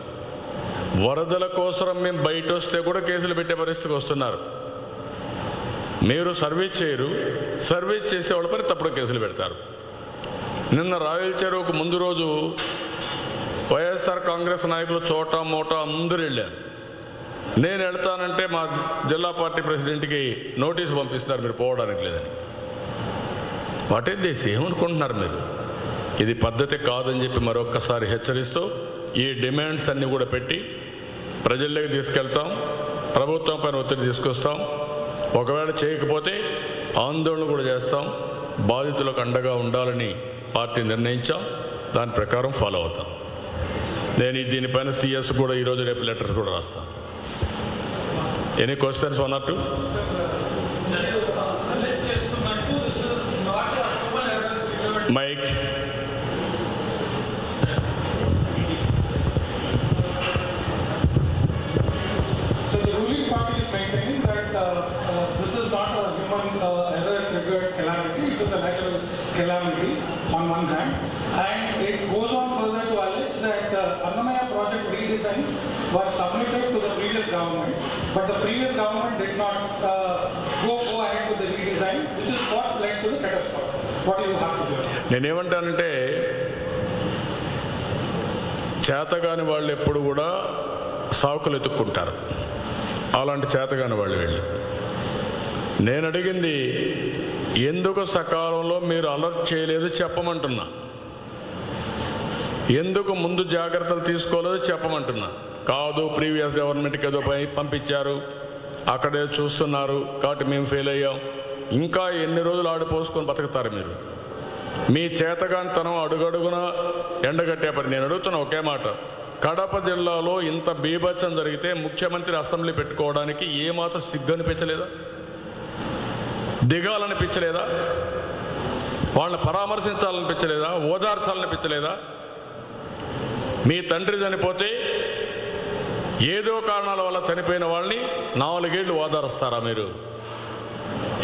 వరదల కోసం మేము బయట వస్తే కూడా కేసులు పెట్టే పరిస్థితికి వస్తున్నారు. మీరు సర్వీస్ చేయరు, సర్వీస్ చేసే వాళ్ళ పైన తప్పుడు కేసులు పెడతారు. నిన్న రాయల చెరువుకు ముందు రోజు వైఎస్ఆర్ కాంగ్రెస్ నాయకులు చోటా మోటా అందరూ వెళ్ళారు. నేను వెళ్తానంటే మా జిల్లా పార్టీ ప్రెసిడెంట్కి నోటీసు పంపిస్తున్నారు మీరు పోవడానికి లేదని. What is this? ఏమనుకుంటున్నారు మీరు? ఇది పద్ధతి కాదని చెప్పి మరొక్కసారి హెచ్చరిస్తూ ఈ డిమాండ్స్ అన్నీ కూడా పెట్టి ప్రజల్లోకి తీసుకెళ్తాం, ప్రభుత్వం పైన ఒత్తిడి తీసుకొస్తాం. ఒకవేళ చేయకపోతే ఆందోళన కూడా చేస్తాం. బాధితులకు అండగా ఉండాలని పార్టీ నిర్ణయించాం, దాని ప్రకారం ఫాలో అవుతాం. నేను దీనిపైన సిఎస్ కూడా ఈరోజు రేపు లెటర్స్ కూడా రాస్తాను. Any questions 1 or 2? Mike this is not a human error-triggered calamity, it is a natural calamity on one hand, and it goes on further to allege that Annamaya project redesigns were submitted to the previous government, but the previous government did not go ahead with the redesign, which is what led to the catastrophe. What do you have to say? నేనేమంటానంటే, చేతగాని వాళ్ళు ఎప్పుడు కూడా సాకులు ఎత్తుక్కుంటారు. అలాంటి చేతగాని వాళ్ళు వెళ్ళి నేను అడిగింది ఎందుకు సకాలంలో మీరు అలర్ట్ చేయలేదు చెప్పమంటున్నా, ఎందుకు ముందు జాగ్రత్తలు తీసుకోలేదు చెప్పమంటున్నా. కాదు ప్రీవియస్ గవర్నమెంట్కి ఏదో పంపించారు, అక్కడే చూస్తున్నారు కాబట్టి మేము ఫెయిల్ అయ్యాం. ఇంకా ఎన్ని రోజులు ఆడిపోసుకొని బతుకుతారు మీరు? మీ చేతగానితనం అడుగడుగున ఎండగట్టే పని. నేను అడుగుతున్నా ఒకే మాట, కడప జిల్లాలో ఇంత బీభత్సం జరిగితే ముఖ్యమంత్రి అసెంబ్లీ పెట్టుకోవడానికి ఏమాత్రం సిగ్గు అనిపించలేదా? దిగాలనిపించలేదా? వాళ్ళని పరామర్శించాలనిపించలేదా? ఓదార్చాలనిపించలేదా? మీ తండ్రి చనిపోతే ఏదో కారణాల వల్ల చనిపోయిన వాళ్ళని 4 ఏళ్ళు ఓదారుస్తారా మీరు?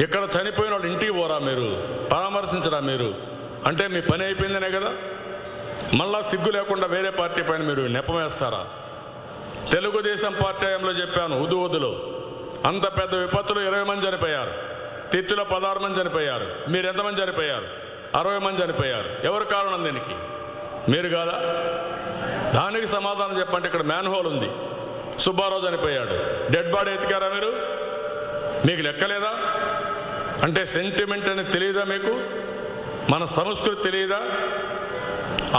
ఇక్కడ చనిపోయిన వాళ్ళు ఇంటికి పోరా మీరు? పరామర్శించరా మీరు? అంటే మీ పని అయిపోయిందనే కదా. మళ్ళా సిగ్గు లేకుండా వేరే పార్టీ పైన మీరు నెపం వేస్తారా? తెలుగుదేశం పార్టీ టైంలో చెప్పాను, ఉదులో అంత పెద్ద విపత్తులు 20 మంది చనిపోయారు, తిత్తిలో 16 మంది చనిపోయారు. మీరు ఎంతమంది చనిపోయారు? 60 మంది చనిపోయారు. ఎవరు కారణం దీనికి? మీరు కాదా? దానికి సమాధానం చెప్పండి. ఇక్కడ మ్యాన్ హోల్ ఉంది, సుబ్బారావు చనిపోయాడు, డెడ్ బాడీ ఎత్తికారా మీరు? మీకు లెక్కలేదా? అంటే సెంటిమెంట్ అనేది తెలియదా మీకు? మన సంస్కృతి తెలియదా?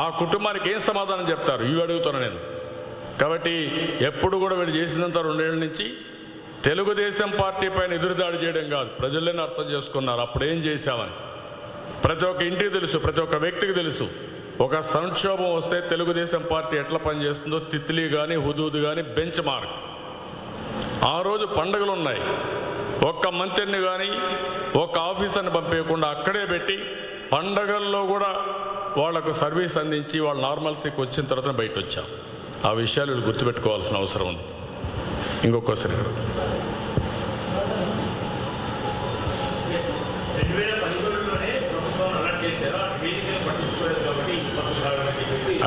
ఆ కుటుంబానికి ఏం సమాధానం చెప్తారు? ఇవి అడుగుతున్నా నేను. కాబట్టి ఎప్పుడు కూడా వీళ్ళు చేసినంత 2 ఏళ్ళ నుంచి తెలుగుదేశం పార్టీ పైన ఎదురుదాడి చేయడం కాదు, ప్రజల్లోనే అర్థం చేసుకున్నారు అప్పుడు ఏం చేశామని. ప్రతి ఒక్క ఇంటికి తెలుసు, ప్రతి ఒక్క వ్యక్తికి తెలుసు. ఒక సంక్షోభం వస్తే తెలుగుదేశం పార్టీ ఎట్లా పనిచేస్తుందో తిత్లీ కానీ హుదూద్ కానీ బెంచ్ మార్క్. ఆ రోజు పండుగలు ఉన్నాయి, ఒక్క మంత్రిని కానీ ఒక్క ఆఫీసర్ని పంపించకుండా అక్కడే పెట్టి పండగల్లో కూడా వాళ్లకు సర్వీస్ అందించి వాళ్ళ నార్మల్సీకి వచ్చిన తర్వాత బయట వచ్చాం. ఆ విషయాలు వీళ్ళు గుర్తుపెట్టుకోవాల్సిన అవసరం ఉంది. ఇంకొక క్వశ్చన్ ఇక్కడ.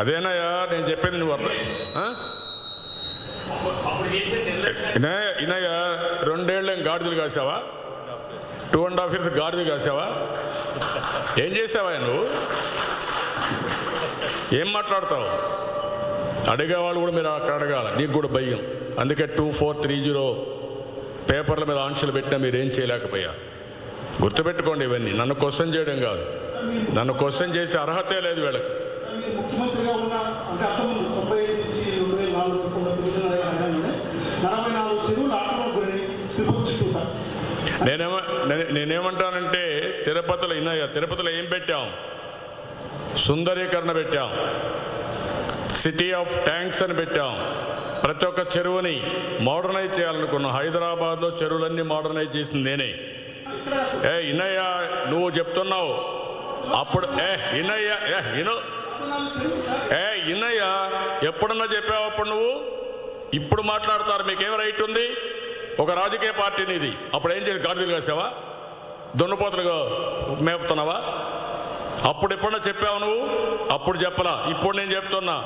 అదేనాయా నేను చెప్పేది, నువ్వు అర్థం ఇనయ్యా 2 ఏళ్ళు గాడిదలు కాసావా? 2.5 years గాడిదలు కాసావా? ఏం చేసావా నువ్వు? ఏం మాట్లాడతావు? అడిగేవాళ్ళు కూడా మీరు అక్కడ అడగాల, నీకు కూడా భయం. అందుకే 2430 పేపర్ల మీద ఆంక్షలు పెట్టినా మీరేం చేయలేకపోయారు. గుర్తుపెట్టుకోండి ఇవన్నీ. నన్ను క్వశ్చన్ చేయడం కాదు, నన్ను క్వశ్చన్ చేసే అర్హతే లేదు వీళ్ళకి. ముఖ్యమంత్రిగా ఉన్న అంటే 1995 నుంచి 2004 వరకు ఉన్న డివిజనల్ హయాంలోనే 44 చెరువులు ఆక్రమణకు తిరుపతి చుట్టూ. నేనేమంటానంటే తిరుపతిలో ఇన్నయ్య, తిరుపతిలో ఏం పెట్టాం? సుందరీకరణ పెట్టాం, సిటీ ఆఫ్ ట్యాంక్స్ అని పెట్టాం. ప్రతి ఒక్క చెరువుని మోడర్నైజ్ చేయాలనుకున్నాం. హైదరాబాద్లో చెరువులన్నీ మోడర్నైజ్ చేసింది నేనే. ఇన్నయ్య నువ్వు చెప్తున్నావు అప్పుడు, ఇన్నయ్య ఇన్నయ్యా, ఎప్పుడన్నా చెప్పావు అప్పుడు నువ్వు? ఇప్పుడు మాట్లాడతారు, మీకేం రైట్ ఉంది? ఒక రాజకీయ పార్టీని ఇది. అప్పుడు ఏం చేసి గాడిదలు కాసావా? దున్నపోతలుగా మేపుతున్నావా? అప్పుడు ఎప్పుడన్నా చెప్పావు నువ్వు? అప్పుడు చెప్పలా. ఇప్పుడు నేను చెప్తున్నా,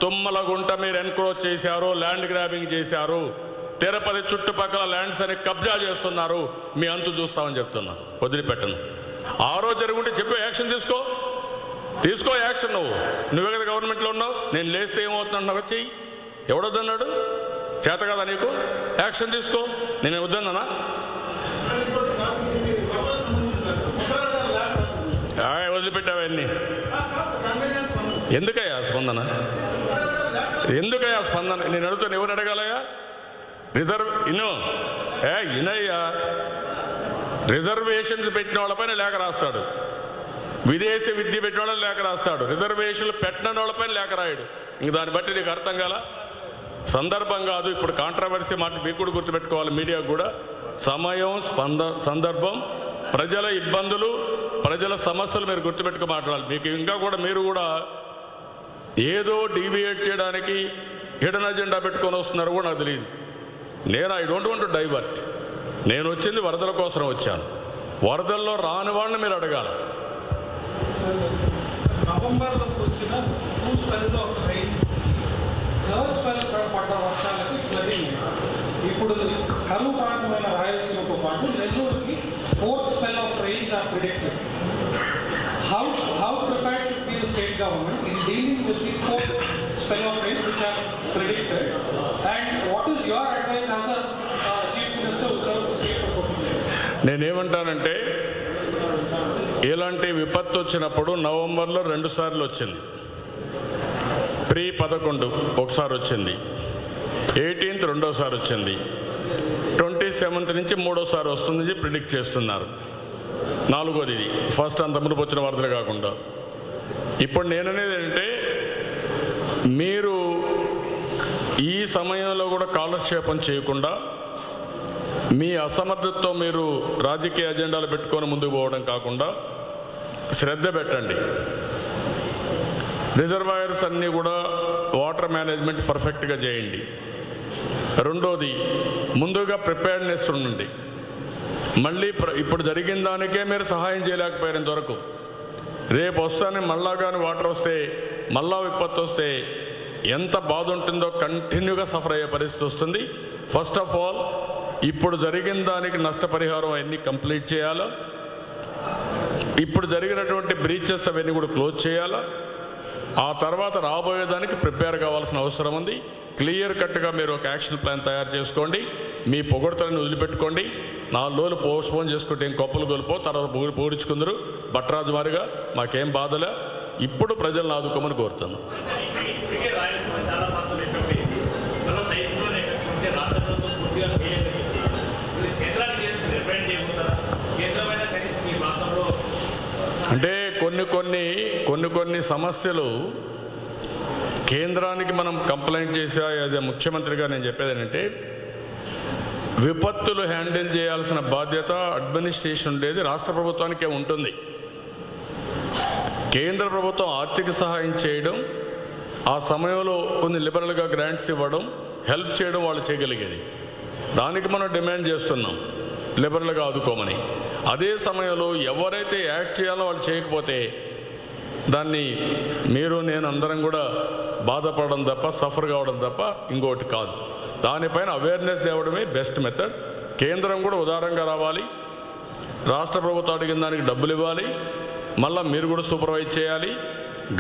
తుమ్మలగుంట మీరు ఎన్క్రోచ్ చేశారు, ల్యాండ్ గ్రాబింగ్ చేశారు, తిరుపతి చుట్టుపక్కల ల్యాండ్స్ అని కబ్జా చేస్తున్నారు, మీ అంతు చూస్తామని చెప్తున్నా. వదిలిపెట్టను. ఆ రోజు జరుగుంటే చెప్పే యాక్షన్ తీసుకో యాక్షన్. నువ్వే కదా గవర్నమెంట్లో ఉన్నావు. నేను లేస్తే ఏమవుతున్నావు చెయ్యి. ఎవడొద్దన్నాడు? చేత కదా నీకు? యాక్షన్ తీసుకో. నేను వద్దన్నానా? వదిలిపెట్టావన్నీ. ఎందుకయ్యా స్పందన? నేను అడుగుతాను, ఎవరు అడగాలయ్యా? ఇనయ్యా, రిజర్వేషన్స్ పెట్టిన వాళ్ళపైన లేఖ రాస్తాడు, విదేశీ విద్య పెట్టిన వాళ్ళని లేఖ రాస్తాడు, రిజర్వేషన్లు పెట్టిన వాళ్ళపైన లేఖ రాయడు. ఇంక దాన్ని బట్టి నీకు అర్థం కాల? సందర్భం కాదు. ఇప్పుడు కాంట్రవర్సీ మాట మీకు కూడా గుర్తుపెట్టుకోవాలి, మీడియా కూడా. సమయం, సందర్భం, ప్రజల ఇబ్బందులు, ప్రజల సమస్యలు మీరు గుర్తుపెట్టుకు మాట్లాడాలి. మీకు ఇంకా కూడా మీరు కూడా ఏదో డీవియేట్ చేయడానికి హిడెన్ అజెండా పెట్టుకొని వస్తున్నారు కూడా నాకు తెలియదు. I don't want to divert. నేను వచ్చింది వరదల కోసం వచ్చాను. వరదల్లో రాని వాళ్ళని మీరు అడగాలి. నవంబర్లో వచ్చిన 2 spells of rains, third spell పడ్డ వర్షాలకి ఫ్లడింగ్. ఇప్పుడు కరువు ప్రాంతమైన రాయలసీమతో పాటు నెల్లూరుకి 4th spell of rains are predicted. How prepared should be the state government in dealing with the 4th spell of rains which are predicted, and what is your advice as a chief minister who served the state for 14 years? నేనేమంటానంటే, ఇలాంటి విపత్తు వచ్చినప్పుడు నవంబర్లో 2 సార్లు వచ్చింది. ప్రీ-11 ఒకసారి వచ్చింది, 18th రెండోసారి వచ్చింది, 27th నుంచి 3వసారి వస్తుందని ప్రిడిక్ట్ చేస్తున్నారు. 4వది ఇది. ఫస్ట్ అంత ముందు వచ్చిన వరదలు కాకుండా. ఇప్పుడు నేననేది ఏంటంటే, మీరు ఈ సమయంలో కూడా కాలక్షేపం చేయకుండా మీ అసమర్థతతో మీరు రాజకీయ అజెండాలు పెట్టుకొని ముందుకు పోవడం కాకుండా శ్రద్ధ పెట్టండి. రిజర్వాయర్స్ అన్నీ కూడా వాటర్ మేనేజ్మెంట్ పర్ఫెక్ట్గా చేయండి. రెండోది, ముందుగా ప్రిపేర్డ్నెస్ ఉండండి. మళ్ళీ ఇప్పుడు జరిగిన దానికే మీరు సహాయం చేయలేకపోయారు ఇంతవరకు. రేపు వస్తానే మళ్ళా కానీ వాటర్ వస్తే, మళ్ళా విపత్తు వస్తే ఎంత బాధ ఉంటుందో కంటిన్యూగా సఫర్ అయ్యే పరిస్థితి వస్తుంది. ఫస్ట్ ఆఫ్ ఆల్ ఇప్పుడు జరిగిన దానికి నష్టపరిహారం అవన్నీ కంప్లీట్ చేయాలా. ఇప్పుడు జరిగినటువంటి బ్రీచెస్ అవన్నీ కూడా క్లోజ్ చేయాలా. ఆ తర్వాత రాబోయేదానికి ప్రిపేర్ కావాల్సిన అవసరం ఉంది. క్లియర్ కట్గా మీరు ఒక యాక్షన్ ప్లాన్ తయారు చేసుకోండి. మీ పొగడ్తలను వదిలిపెట్టుకోండి. 4 రోజులు పోస్ట్పోన్ చేసుకుంటే ఏం కొప్పలు గొలిపో, తర్వాత పూరించుకుందరు బట్రాజు మారిగా. మాకేం బాధలే. ఇప్పుడు ప్రజలను ఆదుకోమని కోరుతున్నాం. అంటే కొన్ని సమస్యలు కేంద్రానికి మనం కంప్లైంట్ చేసా. యాజ్ ఎ ముఖ్యమంత్రిగా నేను చెప్పేది ఏంటంటే, విపత్తులు హ్యాండిల్ చేయాల్సిన బాధ్యత అడ్మినిస్ట్రేషన్ ఉండేది రాష్ట్ర ప్రభుత్వానికే ఉంటుంది. కేంద్ర ప్రభుత్వం ఆర్థిక సహాయం చేయడం, ఆ సమయంలో కొన్ని లిబరల్గా గ్రాంట్స్ ఇవ్వడం, హెల్ప్ చేయడం వాళ్ళు చేయగలిగేది. దానికి మనం డిమాండ్ చేస్తున్నాం లిబరల్గా ఆదుకోమని. అదే సమయంలో ఎవరైతే యాక్ట్ చేయాలో వాళ్ళు చేయకపోతే దాన్ని మీరు నేను అందరం కూడా బాధపడడం తప్ప, సఫర్ కావడం తప్ప ఇంకోటి కాదు. దానిపైన అవేర్నెస్ తేవడమే బెస్ట్ మెథడ్. కేంద్రం కూడా ఉదారంగా రావాలి. రాష్ట్ర ప్రభుత్వం అడిగిన దానికి డబ్బులు ఇవ్వాలి. మళ్ళీ మీరు కూడా సూపర్వైజ్ చేయాలి,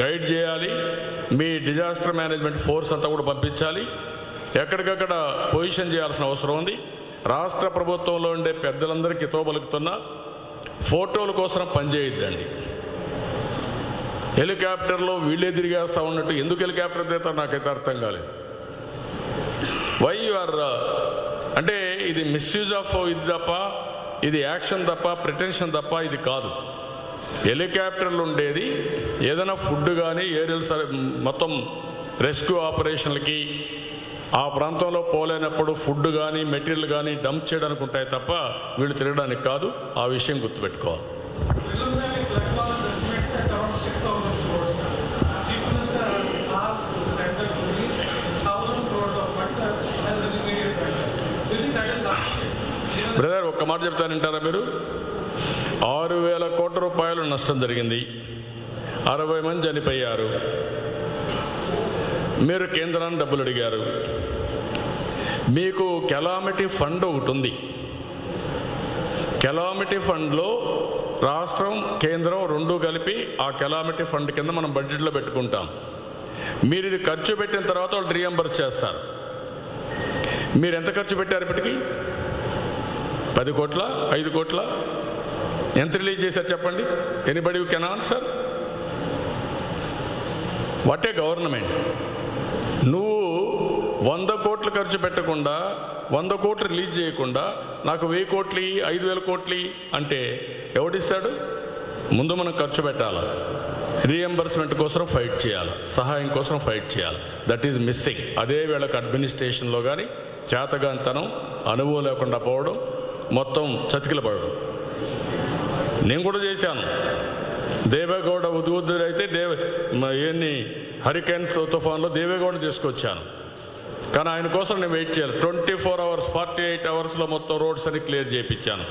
గైడ్ చేయాలి. మీ డిజాస్టర్ మేనేజ్మెంట్ ఫోర్స్ అంతా కూడా పంపించాలి. ఎక్కడికక్కడ పొజిషన్ చేయాల్సిన అవసరం ఉంది. రాష్ట్ర ప్రభుత్వంలో ఉండే పెద్దలందరికీ తోబలుకుతున్నా, ఫోటోల కోసం పనిచేయొద్దండి. హెలికాప్టర్లో వీళ్ళే తిరిగేస్తూ ఉన్నట్టు ఎందుకు హెలికాప్టర్ తీస్తారు నాకైతే అర్థం కాలేదు. వై యు ఆర్ అంటే ఇది మిస్యూజ్ ఆఫ్ ఇది తప్ప, ఇది యాక్షన్ తప్ప, ప్రిటెన్షన్ తప్ప ఇది కాదు. హెలికాప్టర్లు ఉండేది ఏదైనా ఫుడ్ కానీ ఏరియల్ మొత్తం రెస్క్యూ ఆపరేషన్లకి ఆ ప్రాంతంలో పోలేనప్పుడు ఫుడ్ కానీ మెటీరియల్ కానీ డంప్ చేయడానికి ఉంటాయి తప్ప వీళ్ళు తిరగడానికి కాదు. ఆ విషయం గుర్తుపెట్టుకోవాలి. Chief ఒక్క మాట చెప్తానంటారా మీరు? 6,000 కోట్ల రూపాయలు నష్టం జరిగింది, 60 మంది చనిపోయారు. మీరు కేంద్రాన్ని డబ్బులు అడిగారు. మీకు కెలామిటీ ఫండ్ ఒకటి ఉంది. కెలామిటీ ఫండ్లో రాష్ట్రం కేంద్రం రెండూ కలిపి ఆ కెలామిటీ ఫండ్ కింద మనం బడ్జెట్లో పెట్టుకుంటాం. మీరు ఇది ఖర్చు పెట్టిన తర్వాత వాళ్ళు రీఎంబర్స్ చేస్తారు. మీరు ఎంత ఖర్చు పెట్టారు ఇప్పటికీ? 10 కోట్ల, 5 కోట్ల? ఎంత రిలీజ్ చేశారు చెప్పండి? Anybody can answer? What a government! నువ్వు 100 కోట్లు ఖర్చు పెట్టకుండా 100 కోట్లు రిలీజ్ చేయకుండా నాకు 1000 కోట్లు 5,000 కోట్లు అంటే ఎవడిస్తాడు? ముందు మనం ఖర్చు పెట్టాలి, రీఎంబర్స్మెంట్ కోసం ఫైట్ చేయాలి, సహాయం కోసం ఫైట్ చేయాలి. That is missing. అదే వీళ్ళకి అడ్మినిస్ట్రేషన్లో కానీ చేతగాంతనం, అనుభవం లేకుండా పోవడం, మొత్తం చతికిల పడడం. నేను కూడా చేశాను. దేవేగౌడ ఉద్దురైతే ఎన్ని హరికేన్స్ తుఫాన్లో దేవేగౌడ తీసుకొచ్చాను. కానీ ఆయన కోసం నేను వెయిట్ చేయాలి. 24 అవర్స్ 48 అవర్స్లో మొత్తం రోడ్స్ అని క్లియర్ చేయించాను.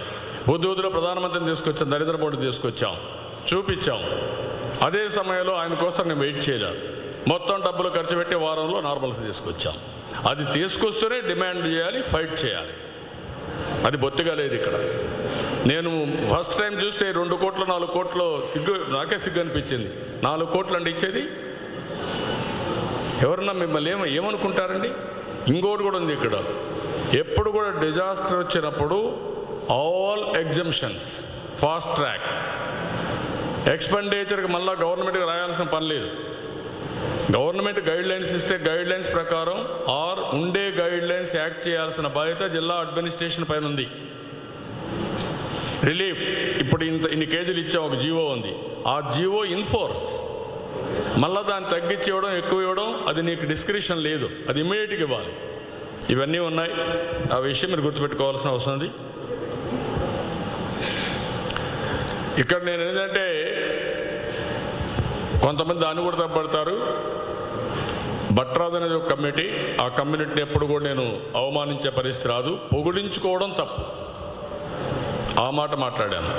ఉద్దులో ప్రధానమంత్రిని తీసుకొచ్చాం, నరేంద్ర మోడీ తీసుకొచ్చాం, చూపించాం. అదే సమయంలో ఆయన కోసం నేను వెయిట్ చేయలేదు. మొత్తం డబ్బులు ఖర్చు పెట్టి వారంలో నార్మల్స్ తీసుకొచ్చాం. అది తీసుకొస్తూనే డిమాండ్ చేయాలి, ఫైట్ చేయాలి. అది బొత్తిగా లేదు ఇక్కడ. నేను ఫస్ట్ టైం చూస్తే 2 కోట్లు 4 కోట్లు నాకే సిగ్గు అనిపించింది. 4 కోట్లు అండి ఇచ్చేది. ఎవరన్నా మిమ్మల్ని ఏమనుకుంటారండి? ఇంకోటి కూడా ఉంది ఇక్కడ. ఎప్పుడు కూడా డిజాస్టర్ వచ్చినప్పుడు ఆల్ ఎగ్జంప్షన్స్, ఫాస్ట్ ట్రాక్ ఎక్స్పెండిచర్కి మళ్ళీ గవర్నమెంట్కి రాయాల్సిన పని లేదు. గవర్నమెంట్ గైడ్లైన్స్ ఇస్తే గైడ్లైన్స్ ప్రకారం ఉండే గైడ్లైన్స్ యాక్ట్ చేయాల్సిన బాధ్యత జిల్లా అడ్మినిస్ట్రేషన్ పైన ఉంది. రిలీఫ్ ఇప్పుడు ఇన్ని కేజీలు ఇచ్చా ఒక జీవో ఉంది. ఆ జీవో ఇన్ఫోర్స్. మళ్ళీ దాన్ని తగ్గించి ఇవ్వడం, ఎక్కువ ఇవ్వడం అది నీకు డిస్క్రిప్షన్ లేదు, అది ఇమ్మీడియట్గా ఇవ్వాలి. ఇవన్నీ ఉన్నాయి. ఆ విషయం మీరు గుర్తుపెట్టుకోవాల్సిన అవసరం ఉంది. ఇక్కడ నేను ఏంటంటే కొంతమంది దాన్ని కూడా తప్పడతారు. భట్రాజ్ అనేది ఒక కమిటీ, ఆ కమ్యూనిటీని ఎప్పుడు కూడా నేను అవమానించే పరిస్థితి రాదు. పొగిడించుకోవడం తప్పు. ఆ మాట మాట్లాడాను.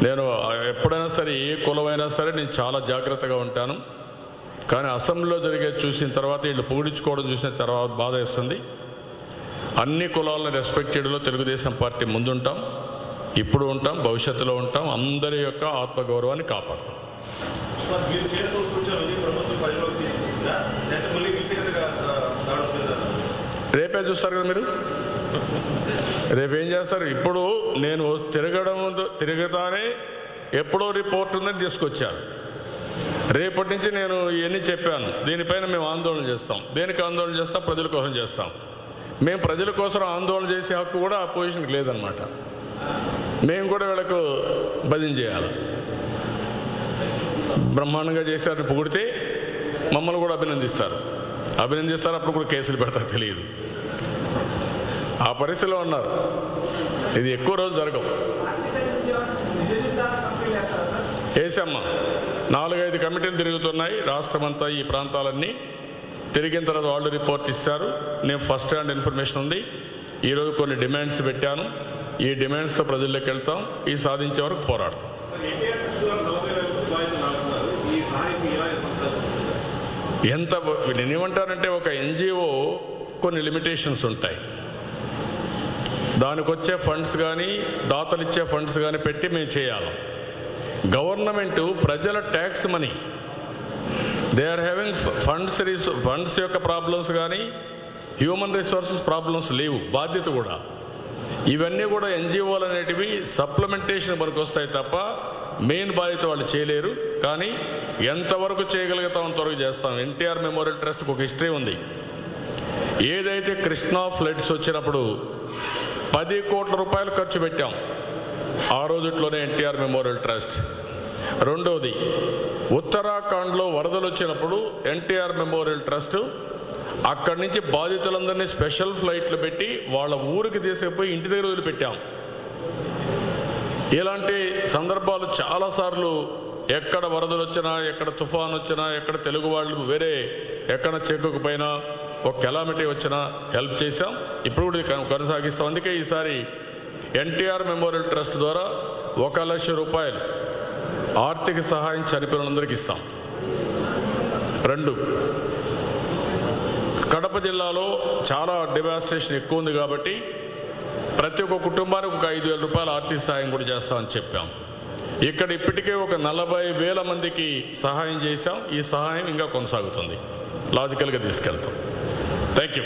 నేను ఎప్పుడైనా సరే ఏ కులమైనా సరే నేను చాలా జాగ్రత్తగా ఉంటాను. కానీ అసెంబ్లీలో జరిగేది చూసిన తర్వాత వీళ్ళు పొగిడించుకోవడం చూసిన తర్వాత బాధ వేస్తుంది. అన్ని కులాలను రెస్పెక్ట్ చేయడంలో తెలుగుదేశం పార్టీ ముందుంటాం, ఇప్పుడు ఉంటాం, భవిష్యత్తులో ఉంటాం. అందరి యొక్క ఆత్మగౌరవాన్ని కాపాడుతాం. రేపే చూస్తారు కదా మీరు. రేపేం చేస్తారు? ఇప్పుడు నేను తిరగతానే ఎప్పుడో రిపోర్ట్ ఉందని తీసుకొచ్చారు. రేపటి నుంచి నేను ఇవన్నీ చెప్పాను. దీనిపైన మేము ఆందోళన చేస్తాం. దేనికి ఆందోళన చేస్తాం? ప్రజల కోసం చేస్తాం. మేము ప్రజల కోసం ఆందోళన చేసే హక్కు కూడా ఆ పొజిషన్కి లేదనమాట. మేము కూడా వీళ్ళకు భజన చేయాలి. బ్రహ్మాండంగా చేశారని పొగిడితే మమ్మల్ని కూడా అభినందిస్తారు. అప్పుడు కూడా కేసులు పెడతారు, తెలియదు. ఆ పరిస్థితిలో ఉన్నారు. ఇది ఎక్కువ రోజు జరగవు. వేసమ్మా 4-5 కమిటీలు తిరుగుతున్నాయి రాష్ట్రమంతా, ఈ ప్రాంతాలన్నీ తిరిగిన తర్వాత వాళ్ళు రిపోర్ట్ ఇస్తారు. నేను ఫస్ట్ హ్యాండ్ ఇన్ఫర్మేషన్ ఉంది. ఈరోజు కొన్ని డిమాండ్స్ పెట్టాను. ఈ డిమాండ్స్తో ప్రజల్లోకి వెళ్తాం. ఈ సాధించే వరకు పోరాడతాం. ఎంత నేనేమంటానంటే ఒక ఎన్జిఓ కొన్ని లిమిటేషన్స్ ఉంటాయి. దానికి వచ్చే ఫండ్స్ కానీ దాతలు ఇచ్చే ఫండ్స్ కానీ పెట్టి మేము చేయాలి. గవర్నమెంటు ప్రజల tax money, they are having funds యొక్క ప్రాబ్లమ్స్ కానీ హ్యూమన్ రిసోర్సెస్ ప్రాబ్లమ్స్ లేవు. బాధ్యత కూడా ఇవన్నీ కూడా ఎన్జిఓలు అనేటివి సప్లిమెంటేషన్ మనకు వస్తాయి తప్ప మెయిన్ బాధ్యత వాళ్ళు చేయలేరు. కానీ ఎంతవరకు చేయగలుగుతాం అంతవరకు చేస్తాం. ఎన్టీఆర్ మెమోరియల్ ట్రస్ట్కి ఒక హిస్టరీ ఉంది. ఏదైతే కృష్ణా ఫ్లడ్స్ వచ్చినప్పుడు 10 కోట్ల రూపాయలు ఖర్చు పెట్టాం ఆ రోజుట్లోనే ఎన్టీఆర్ మెమోరియల్ ట్రస్ట్. రెండవది ఉత్తరాఖండ్లో వరదలు వచ్చినప్పుడు ఎన్టీఆర్ మెమోరియల్ ట్రస్ట్ అక్కడి నుంచి బాధితులందరినీ స్పెషల్ ఫ్లైట్లు పెట్టి వాళ్ళ ఊరికి తీసుకుపోయి ఇంటి దగ్గర వదిలిపెట్టాం. ఇలాంటి సందర్భాలు చాలాసార్లు ఎక్కడ వరదలు వచ్చినా, ఎక్కడ తుఫాన్ వచ్చినా, ఎక్కడ తెలుగు వాళ్ళు వేరే ఎక్కడ చెక్కుకుపోయినా, ఒక కెలామిటీ వచ్చినా హెల్ప్ చేశాం. ఇప్పుడు కూడా కొనసాగిస్తాం. అందుకే ఈసారి ఎన్టీఆర్ మెమోరియల్ ట్రస్ట్ ద్వారా 1,00,000 రూపాయలు ఆర్థిక సహాయం చనిపోయినందరికీ ఇస్తాం. 2, కడప జిల్లాలో చాలా డివాస్టేషన్ ఎక్కువ ఉంది కాబట్టి ప్రతి ఒక్క కుటుంబానికి ఒక 5,000 రూపాయల ఆర్థిక సహాయం కూడా చేస్తామని చెప్పాం. ఇక్కడ ఇప్పటికే ఒక 40,000 మందికి సహాయం చేశాం. ఈ సహాయం ఇంకా కొనసాగుతుంది, లాజికల్గా తీసుకెళ్తాం. Thank you.